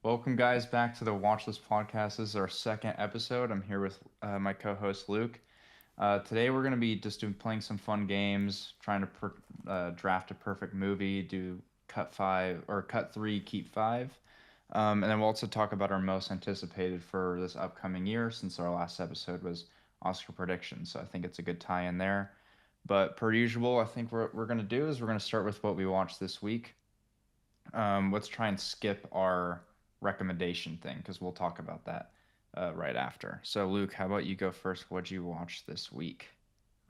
Welcome, guys, back to the Watchlist podcast. This is our second episode. I'm here with my co-host Luke. Today we're going to be just playing some fun games, trying to draft a perfect movie, do cut five or cut three, keep five, and then we'll also talk about our most anticipated for this upcoming year, since our last episode was Oscar predictions. So I think it's a good tie in there. But per usual, I think what we're going to do is we're going to start with what we watched this week. Let's try and skip our recommendation thing because we'll talk about that right after. So, Luke, how about you go first? What'd you watch this week?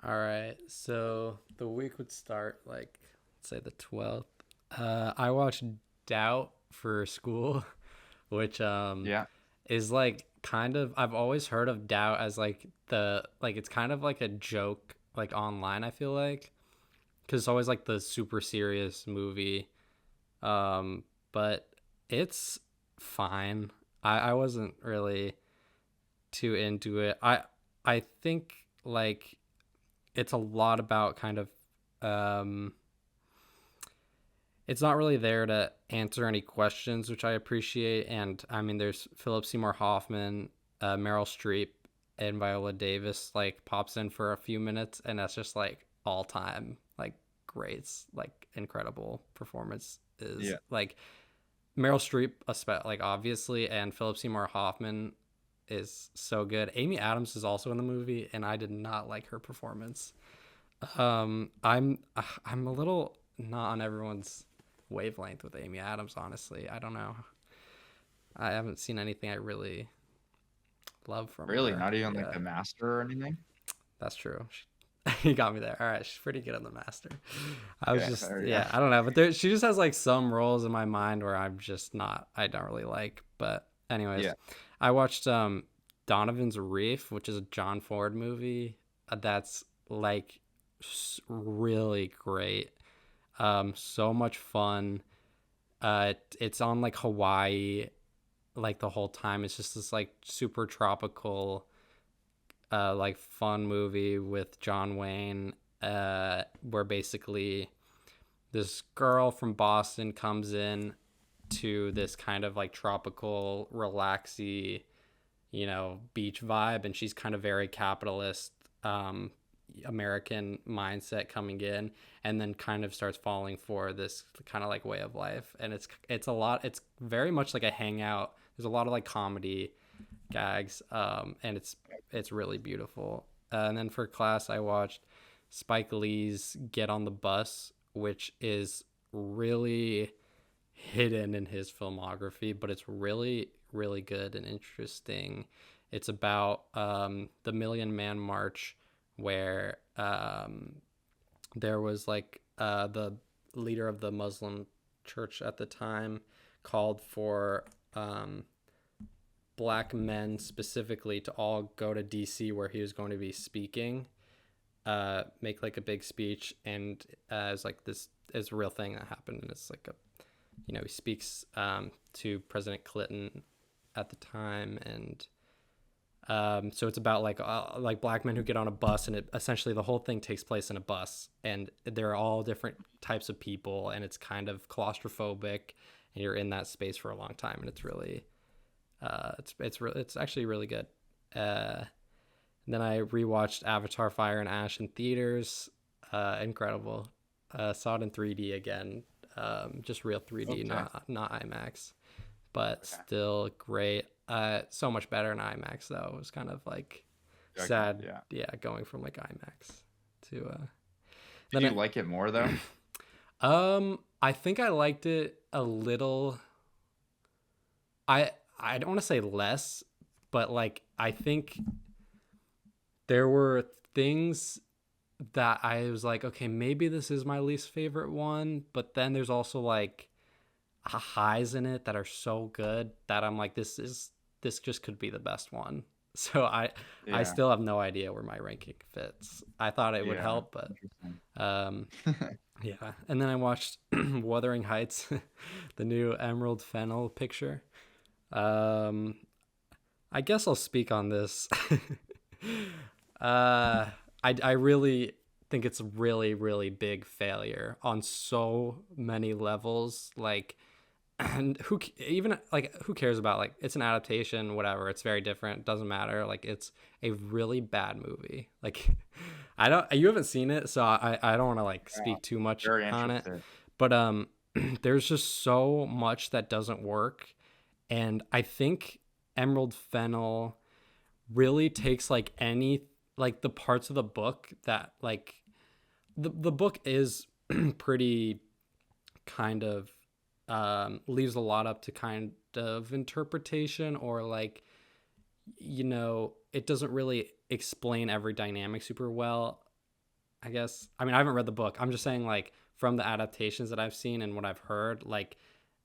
All right. So the week would start like let's say the 12th. I watched Doubt for school, which Yeah. is like kind of I've always heard of Doubt as like the like it's kind of like a joke like online, I feel like, cuz it's always like the super serious movie. But it's fine. I wasn't really too into it. I think like it's a lot about kind of um it's not really there to answer any questions, which I appreciate. And I mean, there's Philip Seymour Hoffman, Meryl Streep, and Viola Davis like pops in for a few minutes, and that's just like all time like greats, like incredible performance is Yeah. like Meryl Streep, like obviously, and Philip Seymour Hoffman is so good. Amy Adams is also in the movie, and I did not like her performance. I'm a little not on everyone's wavelength with Amy Adams, honestly. I don't know. I haven't seen anything I really love from Really? her. Not even like Yeah, The Master or anything? that's true. You got me there. All right, she's pretty good on the Master. I was Okay, just there we go. yeah, I don't know, but she just has like some roles in my mind where I'm just not. I don't really like. But anyways, Yeah. I watched Donovan's Reef, which is a John Ford movie. That's like really great. So much fun. It's on like Hawaii, like the whole time. It's just this like super tropical, like fun movie with John Wayne, where basically this girl from Boston comes in to this kind of like tropical, relaxy, beach vibe, and she's kind of very capitalist, American mindset coming in, and then kind of starts falling for this kind of like way of life. And it's a lot. It's very much like a hangout. There's a lot of like comedy gags, and it's really beautiful. And then for class, I watched Spike Lee's Get on the Bus, which is really hidden in his filmography, but it's really, really good and interesting. It's about the Million Man March, where there was like the leader of the Muslim church at the time called for black men specifically to all go to DC where he was going to be speaking, make like a big speech, and it's like this is a real thing that happened, and it's like a he speaks to President Clinton at the time, and so it's about like black men who get on a bus, and it essentially the whole thing takes place in a bus, and there are all different types of people, and it's kind of claustrophobic, and you're in that space for a long time, and it's really it's actually really good. Uh, then I rewatched Avatar: Fire and Ash in theaters. Incredible. Saw it in 3D again. Just real 3D, Okay. not IMAX, but Okay. still great. So much better in IMAX though. It was kind of like Okay. sad, Yeah. yeah, going from like IMAX to Did then you like it more though? I think I liked it a little. I don't want to say less, but like I think there were things that I was like, okay, maybe this is my least favorite one, but then there's also like highs in it that are so good that I'm like, this just could be the best one. So I Yeah. still have no idea where my ranking fits. I thought it would Yeah. help, but Interesting. um, yeah. And then I watched Wuthering Heights, the new Emerald Fennel picture. Um, I guess I'll speak on this. I really think it's a really, really big failure on so many levels. Like and even like who cares about, like, it's an adaptation, whatever, it's very different, doesn't matter, like it's a really bad movie. Like I don't you haven't seen it, so I don't want to like Yeah, speak too much very on it, interested. but there's just so much that doesn't work, and I think Emerald Fennel really takes like any, like the parts of the book that like the book is pretty kind of leaves a lot up to kind of interpretation, or like, it doesn't really explain every dynamic super well, I guess. I mean, I haven't read the book. I'm just saying, like, from the adaptations that I've seen and what I've heard, like,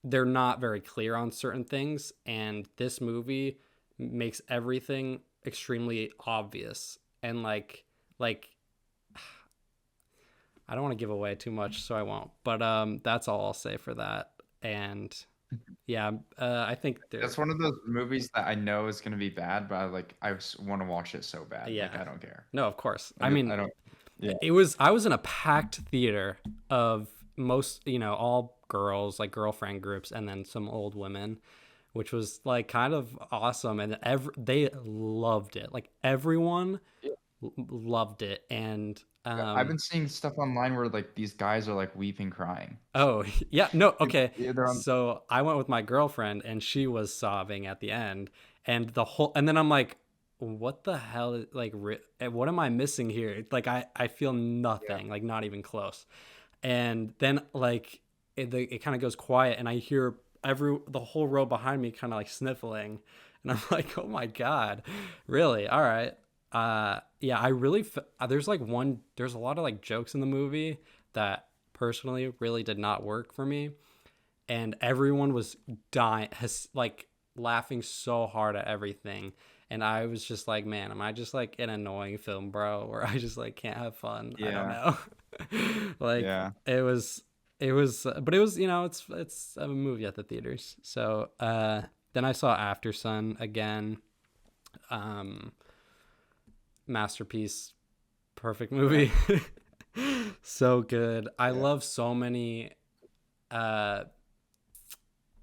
they're not very clear on certain things. And this movie makes everything extremely obvious. And, like, I don't want to give away too much, so I won't. But that's all I'll say for that. And yeah, I think they're, That's one of those movies that I know is gonna be bad, but I want to watch it so bad. Like yeah. I don't care. No, of course. I Like mean, I don't. Yeah. I was in a packed theater of most, all girls, like girlfriend groups, and then some old women, which was like kind of awesome. And they loved it. Like everyone loved it. And Yeah, I've been seeing stuff online where like these guys are like weeping, crying. oh, yeah, no, okay. Yeah, they're on. So I went with my girlfriend and she was sobbing at the end, and and then I'm like, what the hell is, like, what am I missing here? Like I feel Yeah. nothing, like not even close. And then like it kind of goes quiet and I hear the whole row behind me kind of like sniffling, and I'm like, oh my god, really? All right. Yeah, I really there's a lot of like jokes in the movie that personally really did not work for me, and everyone was dying, has like laughing so hard at everything, and I was just like, man, am I just like an annoying film bro where I just like can't have fun? I don't Yeah. know. Like Yeah. it was but it was, it's a movie at the theaters. So then I saw After Sun again. um Masterpiece, perfect Yeah. movie. So good. I Yeah. love so many. uh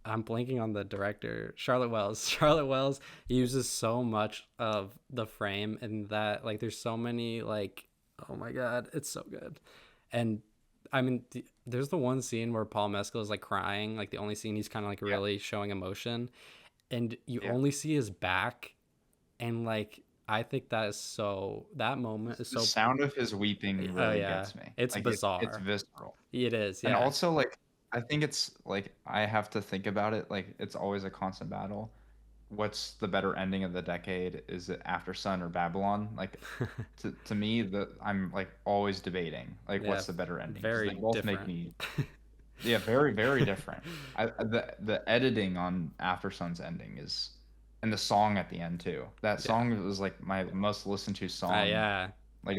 I'm blanking on the director, Charlotte Wells. Charlotte Wells uses so much of the frame, and that like there's so many like, oh my god, it's so good. And I mean, there's the one scene where Paul Mescal is like crying, like the only scene he's kind of like Yeah. really showing emotion, and you Yeah. only see his back, and like I think that moment is The so. sound of his weeping Oh really yeah, gets me. it's Like it's bizarre. visceral. It is, And yeah. also like I think it's like I have to think about it like it's always a constant battle. What's the better ending of the decade? Is it After Sun or Babylon? Like to me the I'm like always debating like Yeah, what's the better ending because they very both make different. me yeah, very very different. The editing on After Sun's ending is and the song at the end too. That Yeah. song was like my most listened to song Yeah. like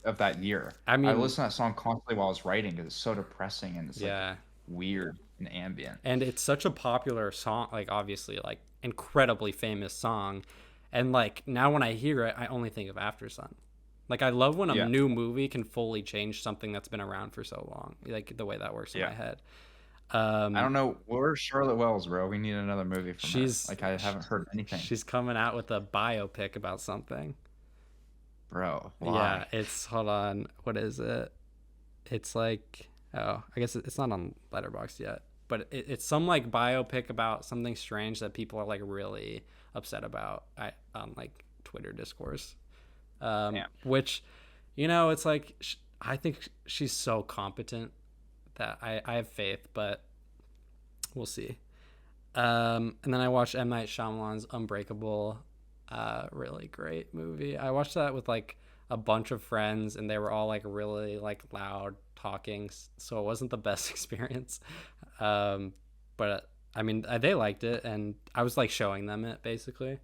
of that year. I I mean, listened to that song constantly while I was writing because it's so depressing and it's like yeah. weird and ambient. And it's such a popular song, like obviously like incredibly famous song. And like now when I hear it, I only think of After Sun. Like I love when a Yeah, new movie can fully change something that's been around for so long. Like the way that works in yeah. my head. I Um don't know. Where's Charlotte Wells, bro? We need another movie from her. she's Like I haven't heard anything, she's coming out with a biopic about something. bro. Yeah, Why? it's, hold on, what is it? It's like, oh, I guess it's not on Letterboxd yet, but it's some like biopic about something strange that people are like really upset about, on like Twitter discourse. Damn. Which, it's like I think she's so competent that I have faith, but we'll see. And then I watched M. Night Shyamalan's Unbreakable. Really great movie. I watched that with like a bunch of friends, and they were all like really like loud talking, so it wasn't the best experience. Um, but I mean, they liked it, and I was like showing them it basically,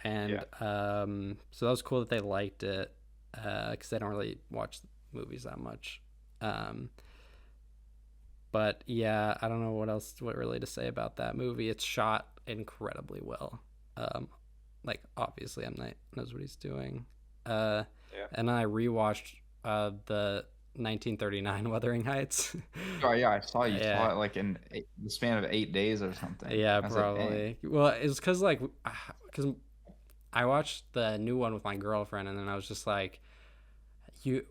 Yeah. and so that was cool that they liked it, because they don't really watch movies that much. Um, but yeah, I don't know what really to say about that movie. It's shot incredibly well. Um, like obviously M. Night knows what he's doing. Uh, Yeah. and I rewatched the 1939 Wuthering Heights. Oh yeah, I saw you Yeah, saw it like in the span of 8 days or something. yeah, I was like, dang. probably. Well, it's because I watched the new one with my girlfriend, and then I was just like, you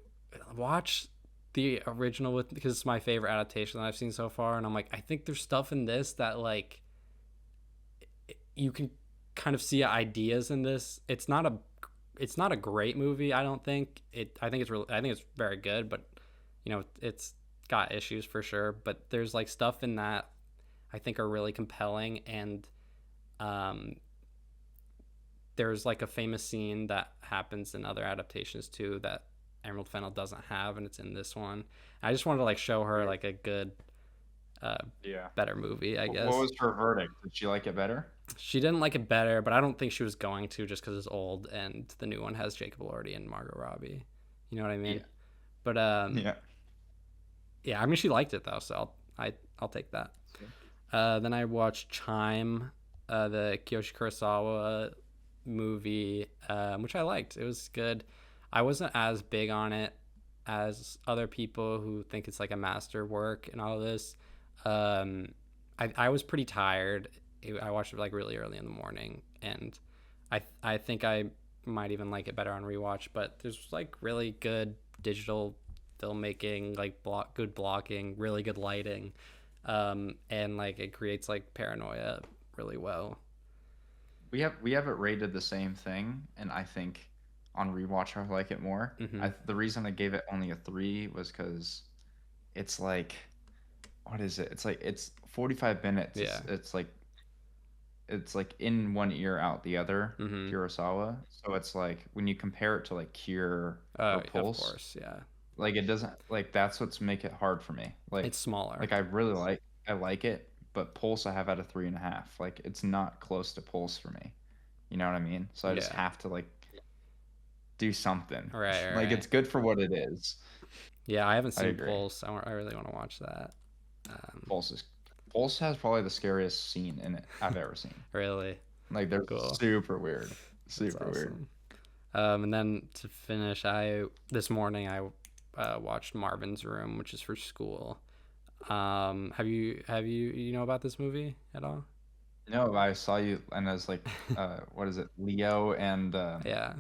watch the original with because it's my favorite adaptation that I've seen so far, and I'm like, I think there's stuff in this that like you can kind of see ideas in this. It's not a great movie. I don't think it. I think it's very good, but it's got issues for sure. But there's like stuff in that I think are really compelling, and um, there's like a famous scene that happens in other adaptations too that Emerald Fennell doesn't have, and it's in this one. I just wanted to like show her Weird. like a good, uh, Yeah. better movie, I What guess. was her verdict? Did she like it better? She didn't like it better, but I don't think she was going to just because it's old and the new one has Jacob Elordi and Margot Robbie. You know what I mean? Yeah. But Yeah. yeah, I mean she liked it though, so I'll take that. Then I watched Chime, the Kiyoshi Kurosawa movie, which I liked. It was good. I wasn't as big on it as other people who think it's like a masterwork and all of this. Um, I was pretty tired. I watched it like really early in the morning, and I think I might even like it better on rewatch. But there's like really good digital filmmaking, like good blocking, really good lighting, and like it creates like paranoia really well. We have it rated the same thing, and I think on rewatch I like it more. Hmm. The reason I gave it only a 3 was because it's like, what is it? It's like it's 45 minutes. Yeah. It's like in one ear out the other, Hmm. Kurosawa. So it's like when you compare it to like Cure or Of Pulse, course, yeah. like it doesn't, like that's what's make it hard for me. It's smaller. Like I like it, but Pulse I have at a 3.5. Like it's not close to Pulse for me. You know what I mean? So I just Yeah. have to like do something. Right. Like Right. it's good for what it is. Yeah, I haven't I seen agree. Pulse. I really want to watch that. Um, Pulse is Pulse has probably the scariest scene in it I've ever seen. really Like they're cool. super weird. That's Super weird. awesome. And then to finish, I this morning I watched Marvin's Room, which is for school. Have you you know about this movie at all? No, I saw you and I was like, what is it? Leo and Yeah,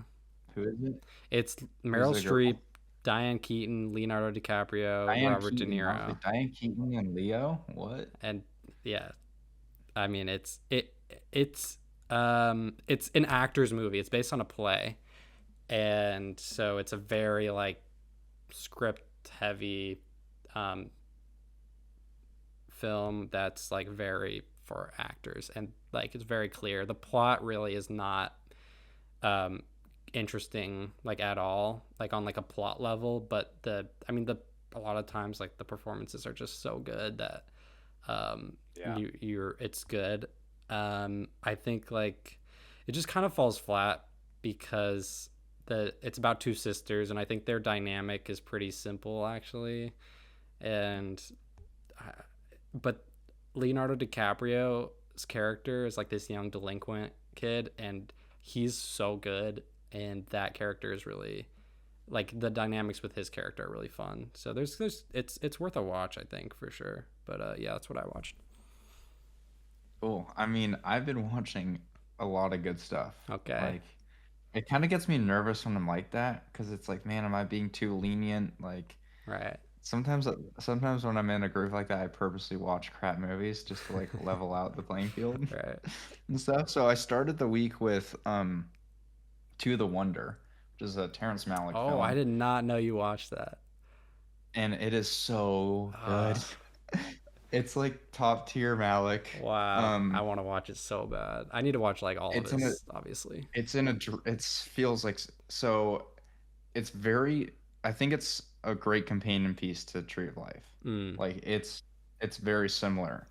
who is it? it's Who's Meryl the Streep, girl? Diane Keaton, Leonardo DiCaprio, Diane Robert De Keaton. I was Niro, like, Diane Keaton and Leo? What? and yeah, I mean it's an actor's movie. It's based on a play, and so it's a very like script heavy um, film that's like very for actors, and like it's very clear the plot really is not um, interesting like at all, like on like a plot level, but the a lot of times like the performances are just so good that Yeah. you're it's good. I think like it just kind of falls flat because it's about two sisters, and I think their dynamic is pretty simple actually, and but Leonardo DiCaprio's character is like this young delinquent kid, and he's so good, and that character is really like the dynamics with his character are really fun. So there's it's worth a watch, I think for sure. But yeah, that's what I watched. Cool. I mean, I've been watching a lot of good stuff. Okay, Like, it kind of gets me nervous when I'm like that because it's like, man, am I being too lenient? Like, right. sometimes when I'm in a groove like that, I purposely watch crap movies just to like level out the playing field Right. and stuff. So I started the week with To the Wonder, which is a Terrence Malick Oh, I film, did not know you watched that. and it is so good. uh It's like top tier Malick. wow, I Um, want to watch it so bad. I need to watch like all of it's in a his obviously. it's in a it feels like so it's very, I think it's a great companion piece to Tree of Life. Mm, Like it's very similar.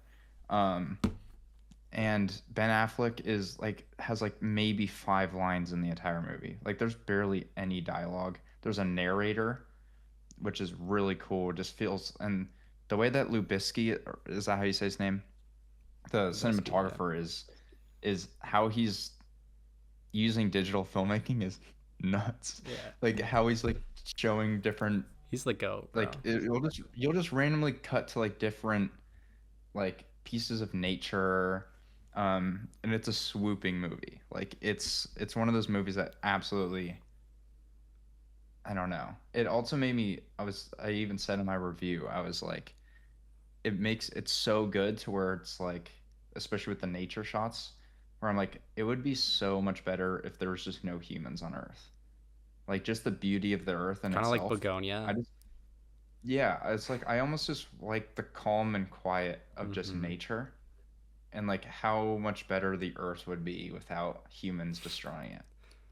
Um and Ben Affleck is like has like maybe 5 lines in the entire movie. Like there's barely any dialogue. There's a narrator, which is really cool. It just feels, and the way that Lubisky, is that how you say his name? The Biscuit, yeah. cinematographer is how he's using digital filmmaking is nuts. Yeah. Like how he's like showing different He's the goat, bro. Like you'll just randomly cut to like different like pieces of nature, and it's a swooping movie. Like it's one of those movies that absolutely, I don't know. It also made me, I even said in my review, I was like, it makes it so good to where it's like, especially with the nature shots, where I'm like, it would be so much better if there was just no humans on Earth. Like just the beauty of the Earth in Kind of like itself. I Begonia. just Yeah, it's like I almost just like the calm and quiet of just Mm-hmm. nature, and like how much better the Earth would be without humans destroying it.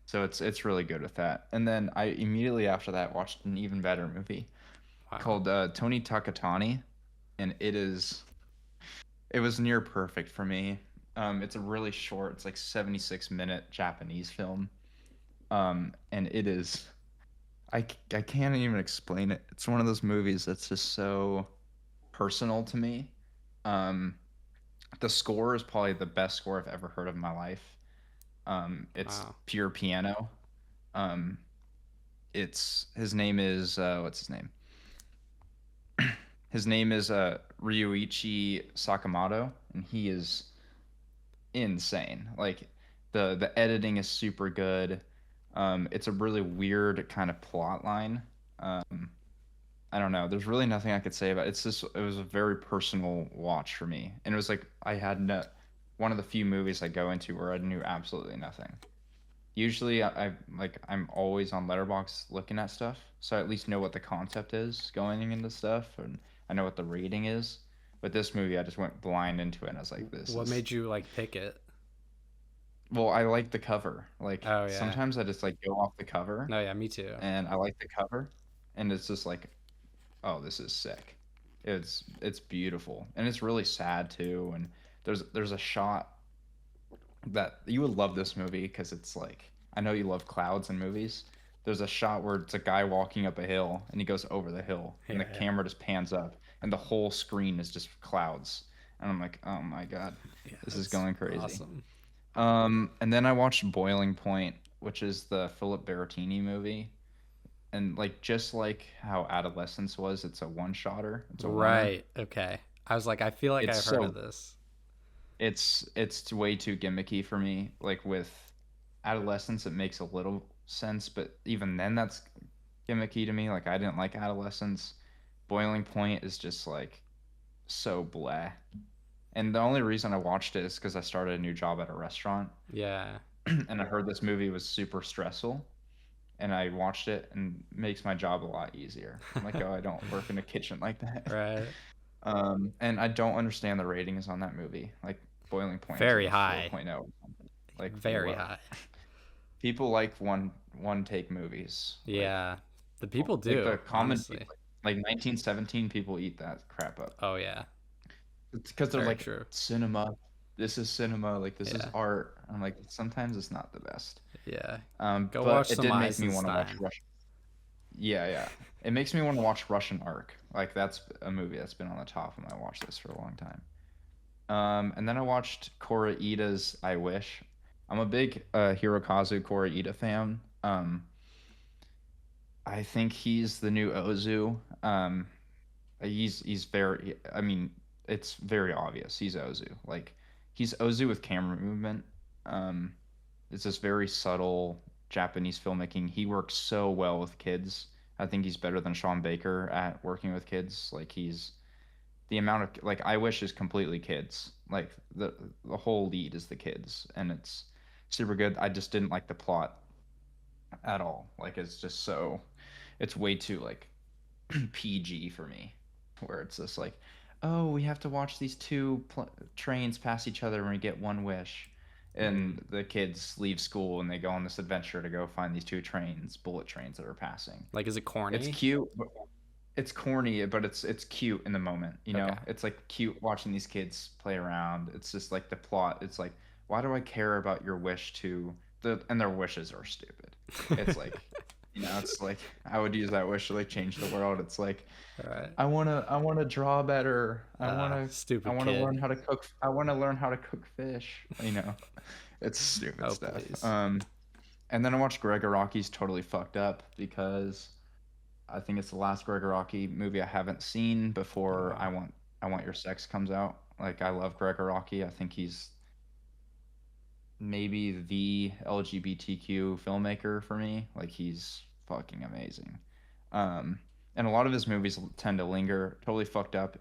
So it's really good with that. And then I immediately after that watched an even better movie Wow. called Tony Takatani, and it was near perfect for me. It's a really short, it's like 76-minute Japanese film. And it is, I can't even explain it. It's one of those movies that's just so personal to me. Um, the score is probably the best score I've ever heard of in my life. It's Wow. pure piano. Um, it's his name is what's his name? His name is Ryuichi Sakamoto, and he is insane. Like the editing is super good. It's a really weird kind of plot line. Um, I don't know. There's really nothing I could say about it. It's just it was a very personal watch for me, and it was like I had no one of the few movies I go into where I knew absolutely nothing. Usually, I'm always on Letterboxd looking at stuff, so I at least know what the concept is going into stuff, and I know what the rating is. But this movie, I just went blind into it, and I was like, "This What is." made you like pick it? Well, I like the cover. Like Oh yeah. sometimes I just like go off the cover, No, yeah, me too. and I like the cover, and it's just like, oh, this is sick. It's beautiful, and it's really sad too. And there's a shot that you would love this movie because it's like I know you love clouds in movies. There's a shot where it's a guy walking up a hill and he goes over the hill and the Yeah, camera just pans up and the whole screen is just clouds. And I'm like, oh my god, yeah, this is that's going crazy. awesome. And then I watched Boiling Point, which is the Philip Berrettini movie. And like just like how Adolescence was, it's a one-shotter, it's a oneer. Right. Okay. I was like, I feel like It's I've heard of so this. it's way too gimmicky for me. Like with Adolescence, it makes a little sense, but even then, that's gimmicky to me. Like I didn't like Adolescence. Boiling Point is just like so blah. And the only reason I watched it is because I started a new job at a restaurant, Yeah. and I heard this movie was super stressful, and I watched it, and it makes my job a lot easier. I'm like, oh, I don't work in a kitchen like that. Right. And I don't understand the ratings on that movie. Like Boiling Point is like Very a high. 4.0 or something. Like Very what? high. People like one take movies. Yeah. The people Like do, the common honestly. people, like 1917 people eat that crap up. Oh yeah. It's because they're Very like true. cinema. This is cinema. Like this is Yeah. art. I'm like sometimes it's not the best. Yeah. Go But watch it some did make me want to watch Eisenstein. Russian. Yeah, yeah. It makes me want to watch Russian Ark. Like that's a movie that's been on the top of my watch list for a long time. And then I watched Koreeda's I Wish. I'm a big Hirokazu Koreeda fan. I think he's the new Ozu. He's very. I mean, it's very obvious. He's Ozu. Like he's Ozu with camera movement. Um, it's this very subtle Japanese filmmaking. He works so well with kids. I think he's better than Sean Baker at working with kids. Like he's the amount of like I Wish is completely kids. Like the whole lead is the kids, and it's super good. I just didn't like the plot at all. Like it's just so it's way too like PG for me, where it's just like, oh, we have to watch these trains pass each other when we get one wish, Mm. and the kids leave school and they go on this adventure to go find these two trains, bullet trains that are passing. Like, is it It's corny? cute, but it's corny, but it's cute in the moment. You Okay. know, it's like cute watching these kids play around. It's just like the plot. It's like, why do I care about your wish to and their wishes are stupid. It's like, it's like I would use that wish to like change the world. It's like All right. I wanna draw better. I Stupid wanna learn kid. how to cook. I wanna learn how to cook fish. It's stupid Oh stuff. please. And then I watched Gregor Rocky's Totally Fucked Up because I think it's the last Gregoraki movie I haven't seen Oh before wow. I Want Your Sex comes out. Like I love Gregoraki. I think he's maybe the LGBTQ filmmaker for me. Like he's fucking amazing. Um, and a lot of his movies tend to linger. Totally fucked up.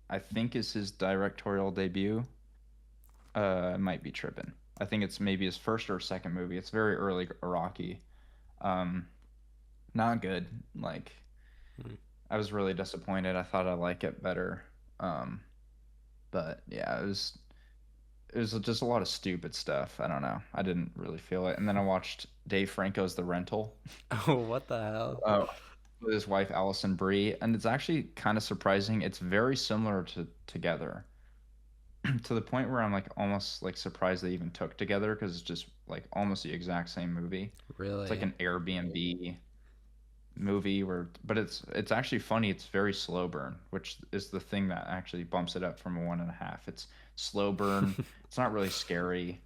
I think is his directorial debut. I might be tripping. I think it's maybe his first or second movie. It's very early Iraqi. Um, not good. Like Mm. I was really disappointed. I thought I'd like it better. Um, but yeah, it was just a lot of stupid stuff. I don't know. I didn't really feel it. And then I watched Dave Franco's The Rental Oh, what the hell? uh, with his wife Allison Brie, and it's actually kind of surprising. It's very similar to Together, to the point where I'm like almost like surprised they even took Together because it's just like almost the exact same movie. It's like Really? an Airbnb movie where, but it's actually funny. It's very slow burn, which is the thing that actually bumps it up from a 1.5. It's slow burn. It's not really scary.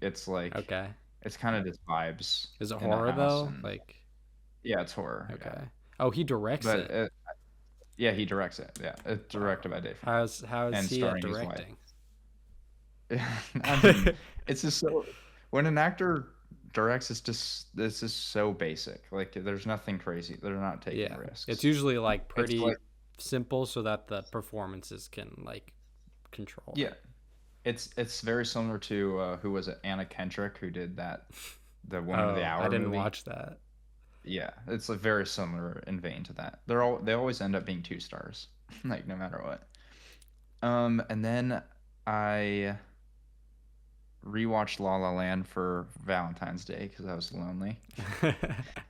It's like Okay. it's kind of just vibes Is it in a horror house, though? and Like, yeah, it's horror. Yeah, okay. Oh, he directs but it. yeah, he directs it. Yeah, it's Wow. directed by Dave Franco How is and he at starring his wife. directing? I mean, it's just so when an actor directs, it's just so basic. Like there's nothing crazy. They're not taking Yeah. It's risks. usually like It's pretty like simple so that the performances can like control yeah, it. it's very similar to who was it? Anna Kendrick who did that the Woman of the Oh, I Hour didn't movie. watch that. Yeah, it's like very similar in vein to that. They always end up being 2 stars, like no matter what. And then I rewatched La La Land for Valentine's Day because I was lonely. I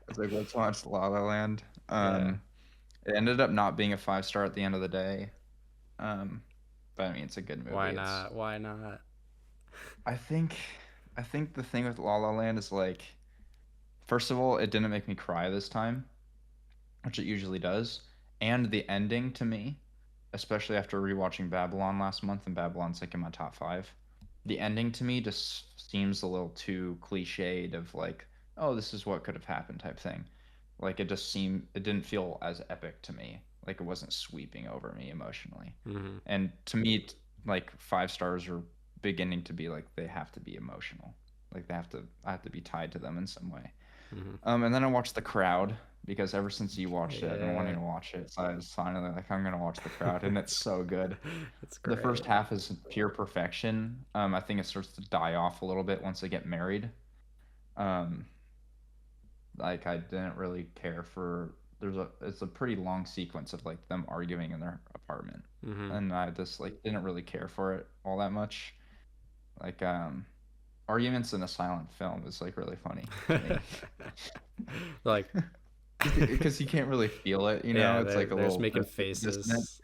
was like, let's watch La La Land. Yeah. It ended up not being a 5 star at the end of the day. Um, but I mean, it's a good Why movie. It's not? Why not? I think I think the thing with La La Land is like, first of all, it didn't make me cry this time, which it usually does, and the ending to me, especially after rewatching Babylon last month, and Babylon's like in my top five. The ending to me just seems a little too cliched of like, oh, this is what could have happened type thing. Like it didn't feel as epic to me. Like it wasn't sweeping over me emotionally. Hmm. And to me, like 5 stars are beginning to be like they have to be emotional. Like I have to be tied to them in some way. Hmm. And then I watched The Crowd because ever since you watched it, I've been wanting Yeah. to watch it. So I was finally like, I'm gonna watch The Crowd, and it's so good. It's The first great. half is pure perfection. I think it starts to die off a little bit once they get married. Um, like I didn't really care for it's a pretty long sequence of like them arguing in their apartment, Hmm. and I just like didn't really care for it all that much. Like arguments in a silent film is like really funny to me. Like, Because you can't really feel it, you know. yeah, It's like a they're just little making dissonant. faces.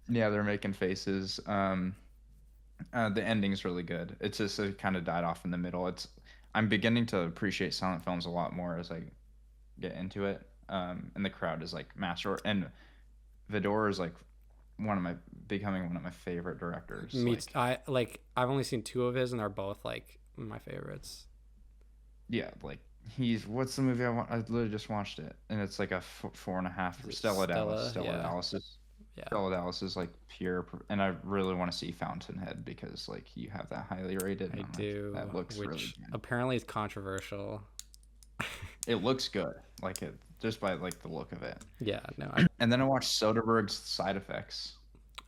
Yeah, they're making faces. The ending's really good. It's just it kind of died off in the middle. I'm beginning to appreciate silent films a lot more as I get into it. And The Crowd is like master, and Vidor is like one of my becoming one of my favorite directors. Like, I like. I've only seen two of his, and they're both like my favorites. yeah, like he's what's the movie I want? I literally just watched it, and it's like a 4.5 Is for it Stella Dallas. Stella? Yeah, yeah. Stella Dallas is like pure, and I really want to see Fountainhead because like you have that highly rated, and I I'm like do, that looks really which good. apparently is controversial. It looks good, like it just by like the look of it. Yeah, no. And then I watched Soderbergh's Side Effects,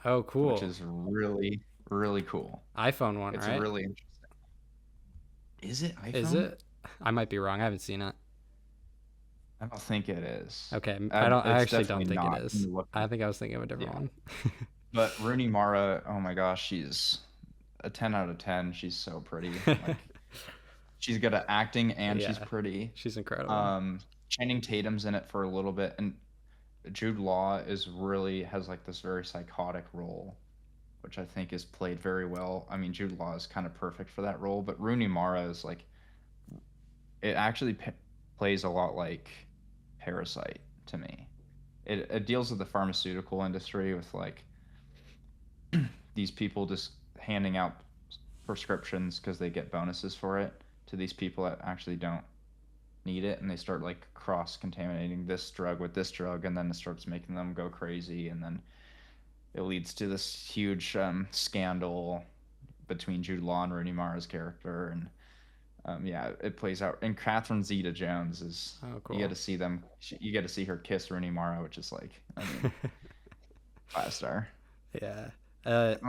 Oh, which cool. is really really cool. iPhone one, It's a right? really interesting. Is it Is iPhone? it? I might be wrong. I haven't seen it. I don't think it is. Okay, I don't. I It's actually don't definitely think it not. When is. you look at I it. think I was thinking of a different Yeah, one. but Rooney Mara, oh my gosh, she's a 10 out of 10. She's so pretty. Like she's good at acting and she's Yeah, pretty. she's incredible. Um, Channing Tatum's in it for a little bit, and Jude Law has like this very psychotic role, which I think is played very well. I mean, Jude Law is kind of perfect for that role, but Rooney Mara is like it actually plays a lot like Parasite to me. It deals with the pharmaceutical industry with like these people just handing out prescriptions because they get bonuses for it to these people that actually don't need it, and they start like cross contaminating this drug with this drug, and then it starts making them go crazy, and then it leads to this huge scandal between Jude Law and Rooney Mara's character, and yeah, it plays out. And Catherine Zeta-Jones is Oh, you get cool. to see them. You get to see her kiss Rooney Mara, which is like, I mean, 5 star. Yeah. Uh, it,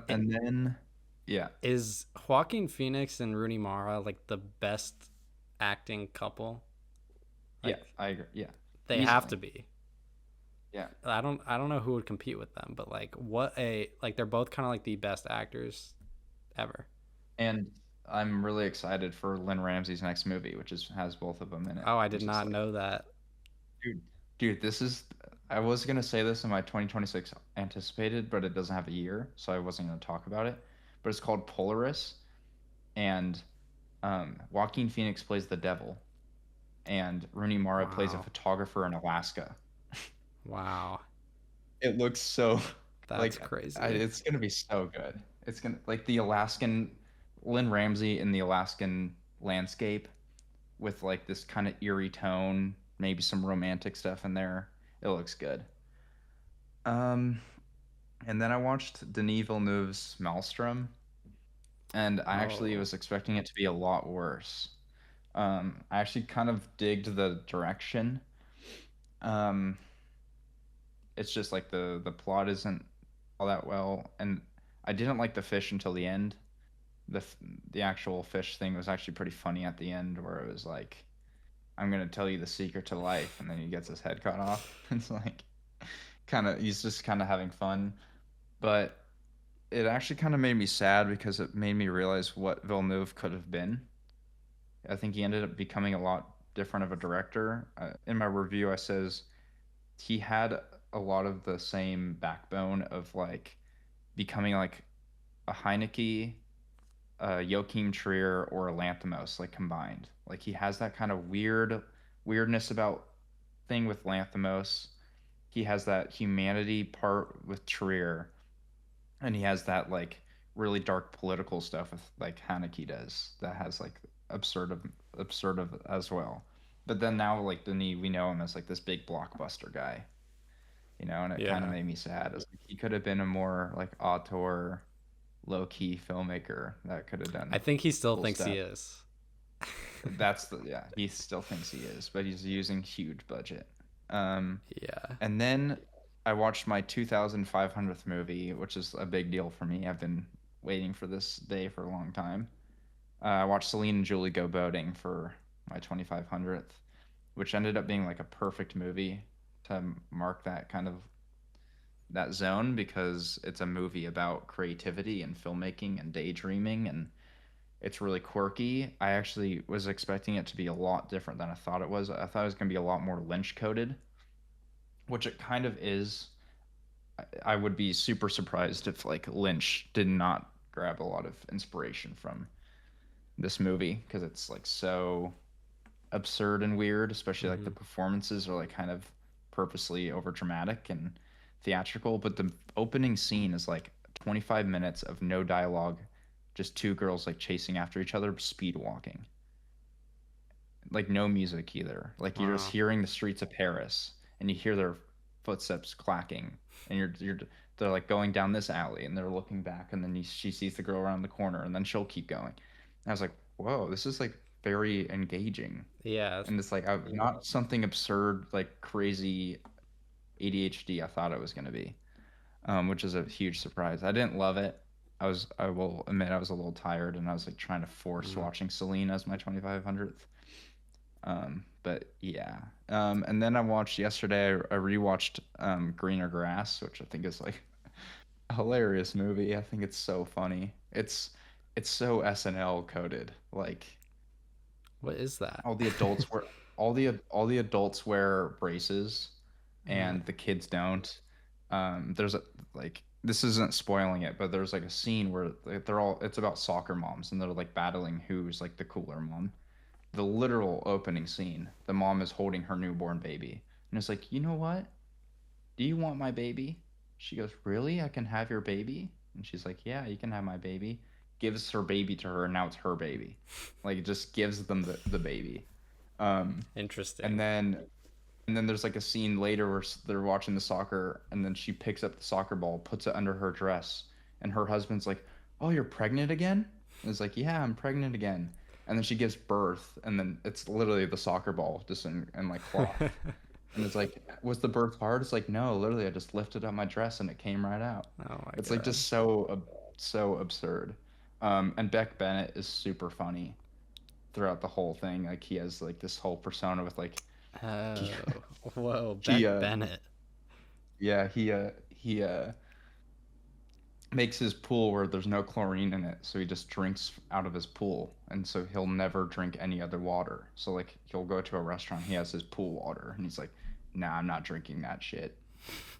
And then yeah, is Joaquin Phoenix and Rooney Mara like the best acting couple? yeah, Like I agree. Yeah, they have easily. to be. Yeah, I don't know who would compete with them, but like what a like they're both kind of like the best actors ever. and I'm really excited for Lynn Ramsey's next movie, which is has both of them in it, Oh, I did which is not like, know that. dude, dude, this is. I was gonna say this in my 2026 anticipated, but it doesn't have a year, so I wasn't gonna talk about it. But it's called Polaris, and Joaquin Phoenix plays the devil, and Rooney Mara plays a Wow. photographer in Alaska. Wow. It looks so That's like crazy. it's gonna be so good. It's gonna like the Alaskan Lynn Ramsey in the Alaskan landscape with like this kind of eerie tone, maybe some romantic stuff in there. It looks good. Um, and then I watched Denis Villeneuve's Maelstrom, and I actually Oh. was expecting it to be a lot worse. I actually kind of digged the direction. Um, it's just like the plot isn't all that well, and I didn't like the fish until the end. The the actual fish thing was actually pretty funny at the end, where it was like, "I'm gonna tell you the secret to life," and then he gets his head cut off. It's like kind of he's just kind of having fun, but it actually kind of made me sad because it made me realize what Villeneuve could have been. I think he ended up becoming a lot different of a director. In my review, I says he had a lot of the same backbone of like becoming like a Heineke, Joachim Trier, or a Lanthimos like combined. Like he has that kind of weirdness about thing with Lanthimos. He has that humanity part with Trier, and he has that like really dark political stuff with like Haneke does that has like absurd of as well. But then now like Denis, we know him as like this big blockbuster guy, and it kind of Yeah. made me sad. It's like he could have been a more like auteur, low key filmmaker that could have I done think he still cool thinks he stuff. is. That's the yeah, he still thinks he is, but he's using huge budget. Um, Yeah. And then I watched my 2,500th movie, which is a big deal for me. I've been waiting for this day for a long time. I watched Celine and Julie Go Boating for my 2,500th, which ended up being like a perfect movie to mark that kind of that zone because it's a movie about creativity and filmmaking and daydreaming, and it's really quirky. I actually was expecting it to be a lot different than I thought it was. I thought it was going to be a lot more Lynch coded, which it kind of is. I would be super surprised if like Lynch did not grab a lot of inspiration from this movie because it's like so absurd and weird, especially like the Hmm. performances are like kind of purposely over dramatic and theatrical, but the opening scene is like 25 minutes of no dialogue, just two girls like chasing after each other, speed walking, like no music either. Like you're just Wow. hearing the streets of Paris and you hear their footsteps clacking, and they're like going down this alley and they're looking back, and then she sees the girl around the corner and then she'll keep going. And I was like, whoa, this is like very engaging, Yeah. and it's like not something absurd like crazy ADHD I thought it was gonna be, which is a huge surprise. I didn't love it. I will admit I was a little tired, and I was like trying to force Mm. watching Celine as my 2500th. But yeah. And then I watched yesterday. I rewatched Greener Grass, which I think is like a hilarious movie. I think it's so funny. It's so SNL coded. Like What is that? all the adults wear all the adults wear braces, Uh, and the kids don't. There's a like this isn't spoiling it, but there's like a scene where like, they're all it's about soccer moms, and they're like battling who's like the cooler mom. The literal opening scene, the mom is holding her newborn baby. And it's like, you know what? Do you want my baby? She goes, really? I can have your baby? And she's like, yeah, you can have my baby. Gives her baby to her, and now it's her baby. Like, it just gives them the baby. Um, and Interesting. then and then there's like a scene later where they're watching the soccer, and then she picks up the soccer ball, puts it under her dress, and her husband's like, "Oh, you're pregnant again?" And it's like, "Yeah, I'm pregnant again." And then she gives birth, and then it's literally the soccer ball just in like cloth. And it's like, "Was the birth hard?" It's like, "No, literally, I just lifted up my dress and it came right out." Oh my It's like god. just so absurd. And Beck Bennett is super funny throughout the whole thing. Like he has like this whole persona with like he, Oh, whoa, he Beck Bennett. yeah, he makes his pool where there's no chlorine in it, so he just drinks out of his pool, and so he'll never drink any other water. So like he'll go to a restaurant, he has his pool water, and he's like, "Nah, I'm not drinking that shit."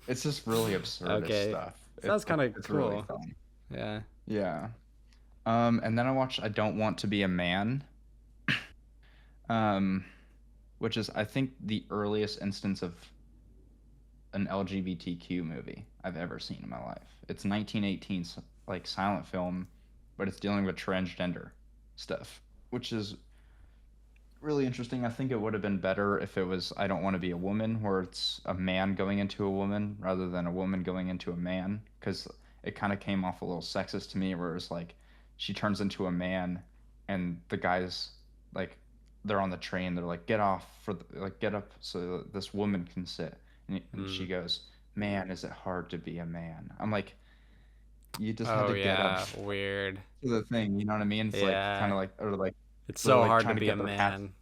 It's just really absurdist Okay, stuff. sounds kind of It's really cool. fun. Yeah. Yeah. And then I watched I Don't Want to Be a Man, um, which is I think the earliest instance of an LGBTQ movie I've ever seen in my life. It's 1918's like silent film, but it's dealing with transgender stuff, which is really interesting. I think it would have been better if it was I Don't Want to Be a Woman, where it's a man going into a woman rather than a woman going into a man, because it kind of came off a little sexist to me, where it's like she turns into a man, and the guys like they're on the train, they're like get off for like get up so that this woman can sit, and Mm. she goes, "Man, is it hard to be a man?" I'm like, you just had Oh to get up yeah, weird. to the thing, you know what I mean? It's like kind Yeah. of like or like It's they're so like hard to trying to be a get their hats. man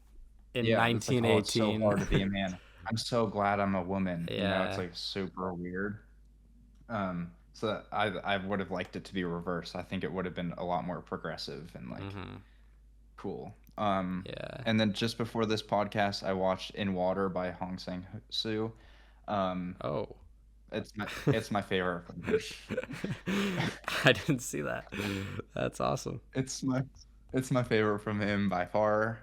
in Yeah, it's like, oh, it's so 1918. hard to be a man. I'm so glad I'm a woman. You know, it's Yeah. like super weird. So I would have liked it to be reversed. I think it would have been a lot more progressive and like Mhm. cool. Yeah. And then just before this podcast, I watched In Water by Hong Sang-soo. Um, Oh. it's my favorite from him. I didn't see that. That's awesome. It's my it's my favorite from him by far.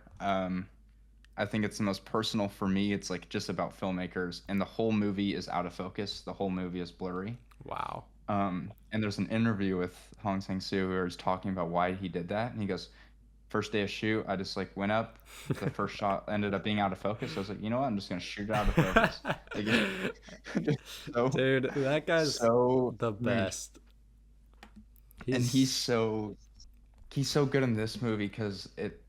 I think it's the most personal for me. It's like just about filmmakers, and the whole movie is out of focus. The whole movie is blurry. Wow. And there's an interview with Hong Sang-soo where he's talking about why he did that, and he goes, "First day of shoot, I just like went up. The first shot ended up being out of focus. I was like, you know what? I'm just gonna shoot it out of focus." Like, just so Dude, that guy's so the strange. best. And He's he's so good in this movie because it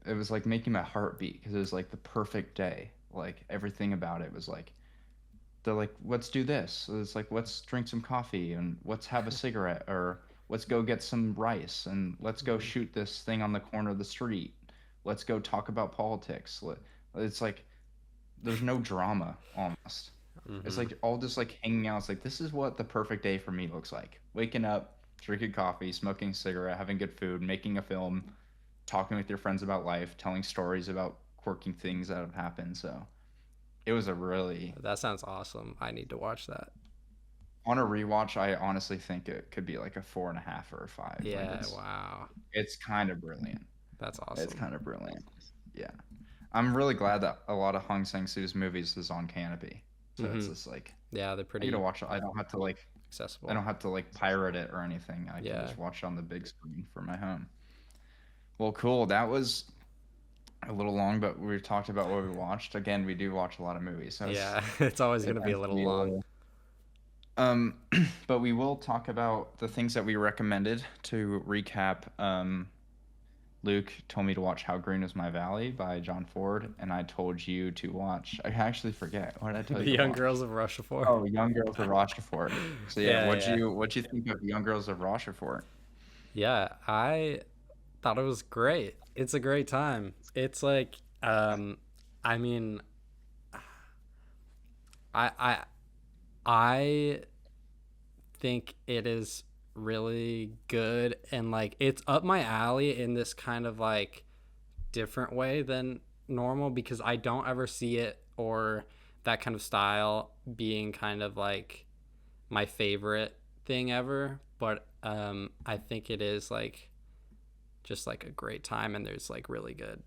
was like making my heart beat because it was like the perfect day. Like everything about it was like they're like, let's do this. So it's like let's drink some coffee and let's have a cigarette or let's go get some rice and let's go Mhm. shoot this thing on the corner of the street. Let's go talk about politics. It's like there's no drama almost. It's Mhm. like all just like hanging out. It's like this is what the perfect day for me looks like. Waking up, drinking coffee, smoking a cigarette, having good food, making a film, talking with your friends about life, telling stories about quirky things that have happened. So it was a really That sounds awesome. I need to watch that. on a rewatch. I honestly think it could be like a 4.5 or a 5. Like Yeah, wow. it's kind of brilliant. That's It's awesome. kind of brilliant. Yeah, I'm really glad that a lot of Hong Sang-soo's movies is on Canopy. So it's Mhm. just like Yeah, they're I get to pretty watch it. I accessible. don't have to like pirate it or anything. I can Yeah. just watch it on the big screen from my home. Well, cool. That was a little long, but we talked about what we watched. Again, we do watch a lot of movies, so Yeah, it's always it going to be a tends to little be a long. little. Um, but we will talk about the things that we recommended to recap. Luke told me to watch How Green Is My Valley by John Ford, and I told you to watch. I actually forget what did I tell The you to Young watch. Girls of Rochefort. Oh, Young Girls of Rochefort. So yeah, Yeah, yeah. what'd you think of Young Girls of Rochefort? Yeah, I thought it was great. It's a great time. It's like I mean, I I I think it is really good and like it's up my alley in this kind of like different way than normal because I don't ever see it or that kind of style being kind of like my favorite thing ever, but I think it is like just like a great time and there's like really good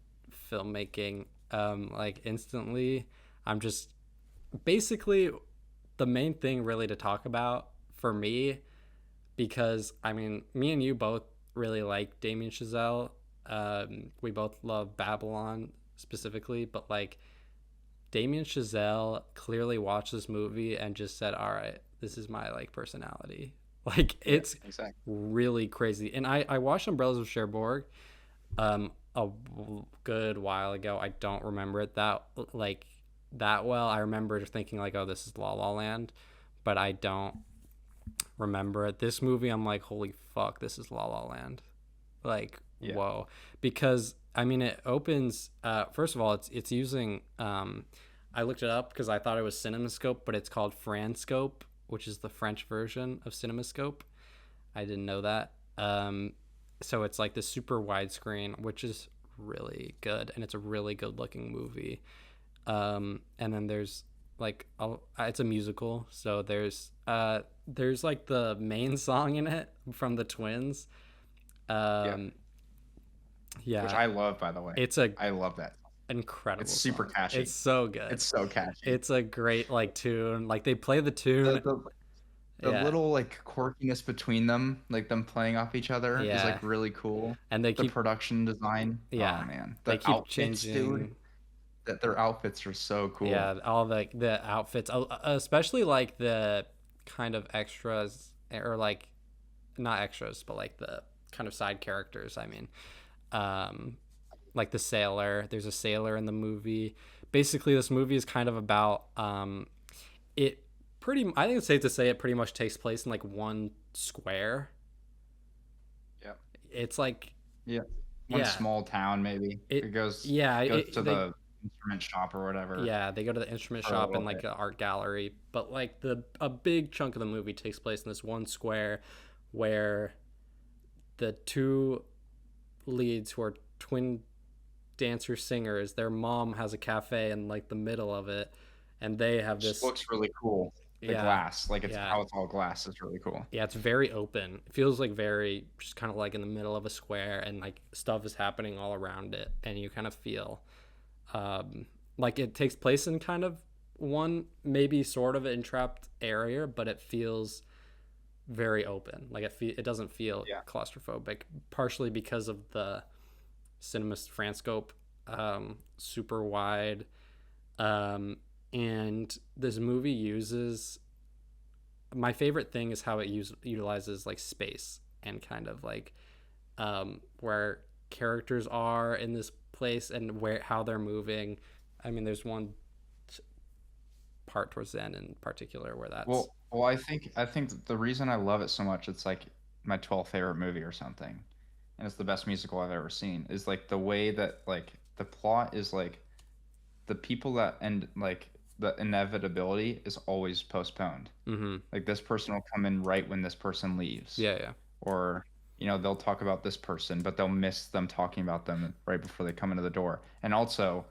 filmmaking like instantly. I'm just basically the main thing really to talk about for me because I mean me and you both really like Damien Chazelle. We both love Babylon, specifically, but like Damien Chazelle clearly watched this movie and just said, "All right, this is my like personality." Like Yeah, it's exactly. really crazy. And I watched Umbrellas of Cherbourg a good while ago. I don't remember it like that well. I remember thinking like, "Oh, this is La La Land," but I don't remember it. This movie, I'm like, "Holy fuck, this is La La Land." Like, Yeah. whoa. Because I mean, it opens first of all, it's using I looked it up because I thought it was CinemaScope, but it's called Franscope, which is the French version of CinemaScope. I didn't know that. So it's like this super widescreen, which is really good, and it's a really good looking movie. And then there's like it's a musical, so there's like the main song in it from the Twins. Yeah. Um, Which yeah, I love, by the way. it's a I love that. It's incredible super song. It's catchy. so good. It's so catchy. It's a great like tune. Like they play the The tune. the the Yeah, little like quirkiness between them, like them playing off each other, is yeah, like really cool. and they The keep production design, oh yeah man, they the keep outfits, dude. changing. That their outfits are so cool. Yeah, all the outfits, especially like the kind of extras or like not extras, but like the kind of side characters. I mean, um, like the sailor. There's a sailor in the movie. Basically, this movie is kind of about it. Pretty, I think it's safe to say it pretty much takes place in like one square. Yeah. It's like Yeah. One yeah, small town maybe. it It goes yeah goes to they the instrument shop or whatever yeah, they go to the instrument for a shop little and like bit. an art gallery, but like the a big chunk of the movie takes place in this one square where the two leads who are twin dancer singers, their mom has a cafe in like the middle of it, and they have Just this looks really cool. The yeah, glass, like it's yeah. how it's all glass is really cool. Yeah, it's very open. It feels like very just kind of like in the middle of a square and like stuff is happening all around it and you kind of feel like it takes place in kind of one maybe sort of entrapped area, but it feels very open. Like it doesn't feel Yeah. claustrophobic, partially because of the cinema Franscope, super wide. And this movie uses my favorite thing is how it utilizes like space and kind of like where characters are in this place and where how they're moving. I mean, there's one part towards the end in particular where that's Well, I think that the reason I love it so much, it's like my 12th favorite movie or something, and it's the best musical I've ever seen, is like the way that like the plot is like the people that and like the inevitability is always postponed. mm-hmm. Like this person will come in right when this person leaves, Yeah, yeah, or they'll talk about this person, but they'll miss them talking about them right before they come into the door. And also,